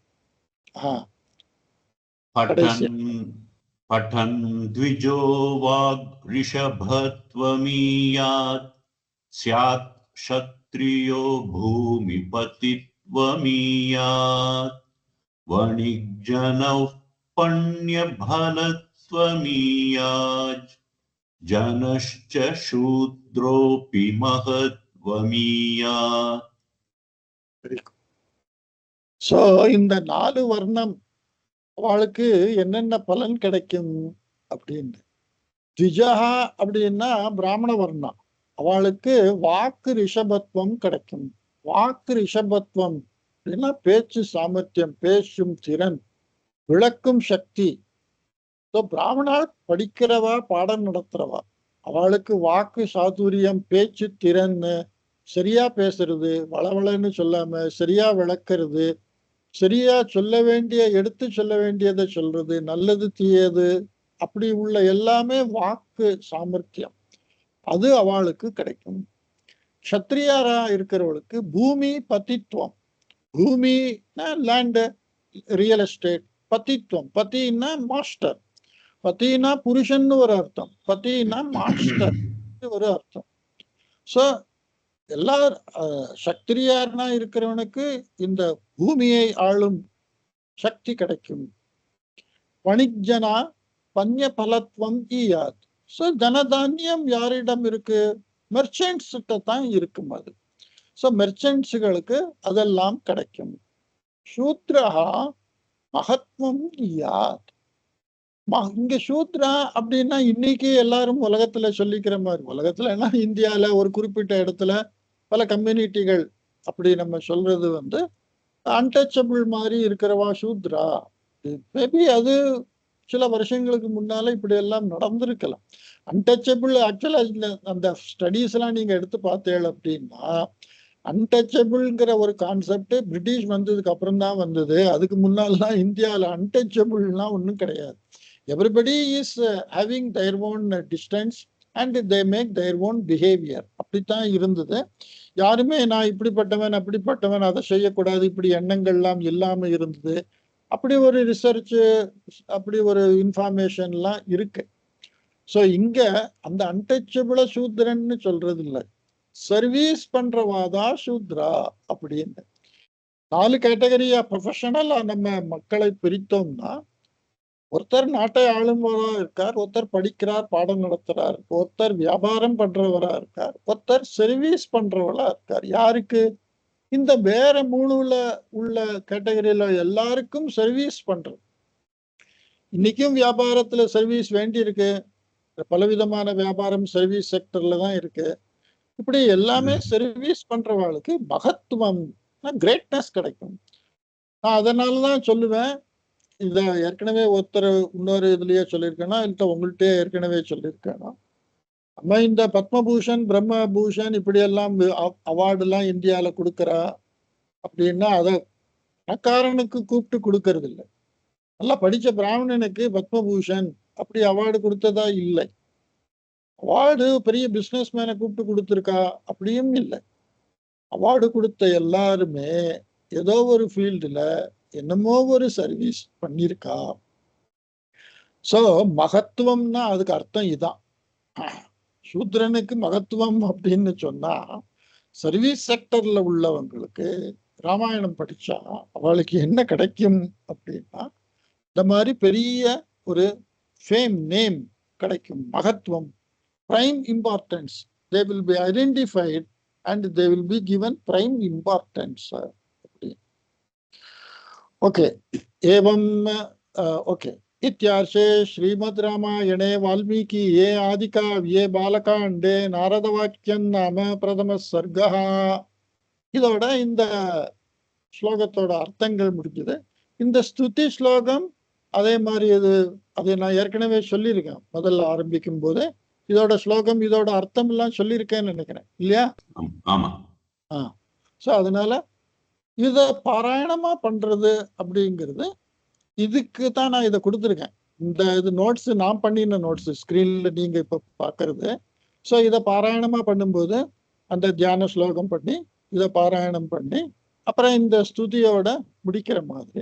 Biden த்விஜோ walk ரிஷபத்வமீயாத் ஸ்யாத் க்ஷத்ரியோ பூமிபதித்வமீயாத் வணிக்ஜனௌ பண்யபலத்வமீயாத் ஜனஷ்ச சூத்ரோபி மஹத்வமீயாத். சோ இந்த 4 வர்ணம் அவளுக்கு என்னென்ன பலன் கிடைக்கும் அப்படின்னு. த்விஜஹா அப்படின்னா பிராமண வர்ணம், அவளுக்கு வாக்கு ரிஷபத்துவம் கிடைக்கும். வாக்கு ரிஷபத்துவம் அப்படின்னா பேச்சு சாமர்த்தியம், பேசும் திறன், விளக்கும் சக்தி. பிராமணால் படிக்கிறவா பாடம் நடத்துறவா, அவளுக்கு வாக்கு சாதுரியம், பேச்சு திறன்னு, சரியா பேசுறது, வளவளன்னு சொல்லாம சரியா விளக்குறது, சரியா சொல்ல வேண்டிய எடுத்து சொல்ல வேண்டியதை சொல்றது, நல்லது தீயது அப்படி உள்ள எல்லாமே வாக்கு சாமர்த்தியம், அது அவளுக்கு கிடைக்கும். க்ஷத்ரியாரா இருக்கிறவளுக்கு பூமி பதித்துவம், பூமினா லேண்டு, ரியல் எஸ்டேட், பதித்துவம், பதினா மாஸ்டர், பதினா புருஷன் ஒரு அர்த்தம், பதினா மாஸ்டர் ஒரு அர்த்தம். சோ எல்லா சக்திரியாரனா இருக்கிறவனுக்கு இந்த பூமியை ஆளும் சக்தி கிடைக்கும். வணிஜனா பன்ய பலத்துவம் ஈயாத். சோ தனதானியம் யாரிடம் இருக்கு, மெர்ச்சன்ட்ஸ் கிட்ட தான் இருக்கும் அது. ஸோ மெர்ச்சன்ட்ஸுகளுக்கு அதெல்லாம் கிடைக்கும். சூத்ரஹா மகத்வம் யாத். இங்க சூத்ரா அப்படின்னா இன்னைக்கு எல்லாரும் உலகத்துல சொல்லிக்கிற மாதிரி, உலகத்துலன்னா இந்தியால ஒரு குறிப்பிட்ட இடத்துல பல கம்யூனிட்டிகள் அப்படி நம்ம சொல்றது அன்டச்சபிள் மாதிரி இருக்கிறவா சூத்ரா. மேபி அது சில வருஷங்களுக்கு முன்னால இப்படி எல்லாம் நடந்திருக்கலாம். அன்டச்சபிள் ஆக்சுவலா அந்த ஸ்டடீஸ் எல்லாம் நீங்க எடுத்து பார்த்தேள் அப்படின்னா, அன்டச்சபிள்ங்கிற ஒரு கான்செப்ட் பிரிட்டிஷ் வந்ததுக்கு அப்புறம் தான் வந்தது. அதுக்கு முன்னாலாம் இந்தியாவில் அன்டச்சபிள்லாம் ஒன்றும் கிடையாது. Everybody is having their own distance and they make their own behavior. அப்படித்தான் இருந்தது. யாருமே நான் இப்படிப்பட்டவன் அப்படிப்பட்டவன் அதை செய்யக்கூடாது இப்படி எண்ணங்கள்லாம் இல்லாம இருந்தது. அப்படி ஒரு ரிசர்ச் அப்படி ஒரு இன்ஃபார்மேஷன்லாம் இருக்கு. ஸோ இங்க அந்த அன்டச்சபிள சூத்ரன்னு சொல்றது இல்லை, சர்வீஸ் பண்றவாதா சூத்ரா அப்படின்னு 4 கேட்டகரியா ப்ரொஃபஷனலா நம்ம மக்களை பிரித்தோம்னா, ஒருத்தர் நாட்டை ஆளும்பவரா இருக்கார், ஒருத்தர் படிக்கிறார் பாடம் நடத்துறார், ஒருத்தர் வியாபாரம் பண்றவரா இருக்கார், ஒருத்தர் சர்வீஸ் பண்றவரா இருக்கார். யாருக்கு? இந்த வேற 3 உள்ள கேட்டகரியில எல்லாருக்கும் சர்வீஸ் பண்றது. இன்னைக்கும் வியாபாரத்துல சர்வீஸ் வேண்டி இருக்கு. பலவிதமான வியாபாரம் சர்வீஸ் செக்டர்ல தான் இருக்கு. இப்படி எல்லாமே சர்வீஸ் பண்றவாளுக்கு மகத்துவம் கிரேட்னஸ் கிடைக்கும். நான் அதனாலதான் சொல்லுவேன், இத ஏற்கனவே ஒருத்தர் இன்னொரு இதுலயே சொல்லியிருக்கேன்னா இல்ல உங்கள்கிட்ட ஏற்கனவே சொல்லியிருக்கேன்னா, நம்ம இந்த பத்மபூஷன் பிரம்மபூஷன் இப்படி எல்லாம் அவார்டு எல்லாம் இந்தியால கொடுக்கறா அப்படின்னா அதை பணக்காரனுக்கு கூப்பிட்டு கொடுக்கறது இல்லை. நல்லா படிச்ச பிராமணனுக்கு பத்மபூஷன் அப்படி அவார்டு கொடுத்ததா இல்லை. அவார்டு பெரிய பிசினஸ் மேனை கூப்பிட்டு கொடுத்துருக்கா அப்படியும் இல்லை. அவார்டு கொடுத்த எல்லாருமே ஏதோ ஒரு ஃபீல்டுல என்னமோ ஒரு சர்வீஸ் பண்ணியிருக்கா. ஸோ மகத்துவம்னா அதுக்கு அர்த்தம் இதான். சூத்ரனுக்கு மகத்துவம் அப்படின்னு சொன்னா, சர்வீஸ் செக்டர்ல உள்ளவங்களுக்கு ராமாயணம் படிச்சா அவளுக்கு என்ன கிடைக்கும் அப்படின்னா, இந்த மாதிரி பெரிய ஒரு ஃபேம் நேம் கிடைக்கும். மகத்துவம், prime importance, they will be identified and they will be given prime importance. Okay, evam okay. इत्यार्षे श्रीमद् रामायणे वाल्मीकिये आदिकाव्ये बालकाण्डे नारदवाक्यं नाम प्रथम सर्गः. இதோட இந்த ஸ்லோகத்தோட அர்த்தங்கள் முடிஞ்சது. இந்த ஸ்துதி ஸ்லோகம் அதே மாதிரி அதை நான் ஏற்கனவே சொல்லியிருக்கேன் முதல்ல ஆரம்பிக்கும் போது. இதோட ஸ்லோகம் இதோட அர்த்தம் எல்லாம் சொல்லியிருக்கேன்னு நினைக்கிறேன் இல்லையா? ஆமா. ஸோ அதனால இத பாராயணமா பண்றது அப்படிங்கிறது, இதுக்கு தான் நான் இதை கொடுத்துருக்கேன். இது நோட்ஸ் நான் பண்ணின நோட்ஸ் ஸ்கிரீன்ல நீங்க இப்ப பாக்குறது. ஸோ இதை பாராயணமா பண்ணும்போது அந்த தியான ஸ்லோகம் பண்ணி இதை பாராயணம் பண்ணி அப்புறம் இந்த ஸ்துதியோட முடிக்கிற மாதிரி.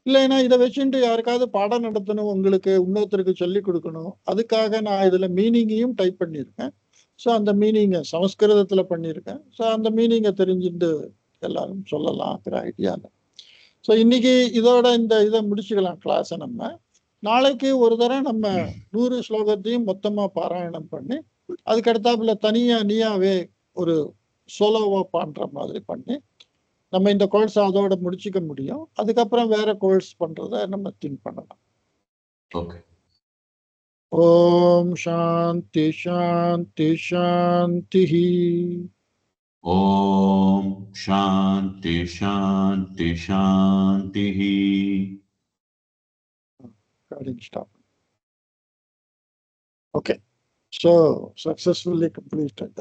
இல்லைன்னா இதை வச்சுட்டு யாருக்காவது பாடம் நடத்தணும், உங்களுக்கு இன்னொருத்தருக்கு சொல்லி கொடுக்கணும், அதுக்காக நான் இதுல மீனிங்கையும் டைப் பண்ணியிருக்கேன். ஸோ அந்த மீனிங்கை சமஸ்கிருதத்துல பண்ணியிருக்கேன். ஸோ அந்த மீனிங்கை தெரிஞ்சுட்டு எல்லாரும் சொல்லலாம்ங்கிற ஐடியால. ஸோ இன்னைக்கு இதோட இதை முடிச்சுக்கலாம் கிளாஸை. நம்ம நாளைக்கு ஒரு தடவை நம்ம 100 ஸ்லோகத்தையும் மொத்தமா பாராயணம் பண்ணி அதுக்கடுத்தாப்புல தனியா நீயாவே ஒரு சோலோவா பண்ற மாதிரி பண்ணி நம்ம இந்த கோர்ஸ் அதோட முடிச்சுக்க முடியும். அதுக்கப்புறம் வேற கோர்ஸ் பண்றத நம்ம திங்க் பண்ணலாம். ஓகே. ஓம் சாந்தி சாந்தி சாந்தி. ஓம் சாந்தி சாந்தி சாந்தி. Stop. Okay, so successfully completed.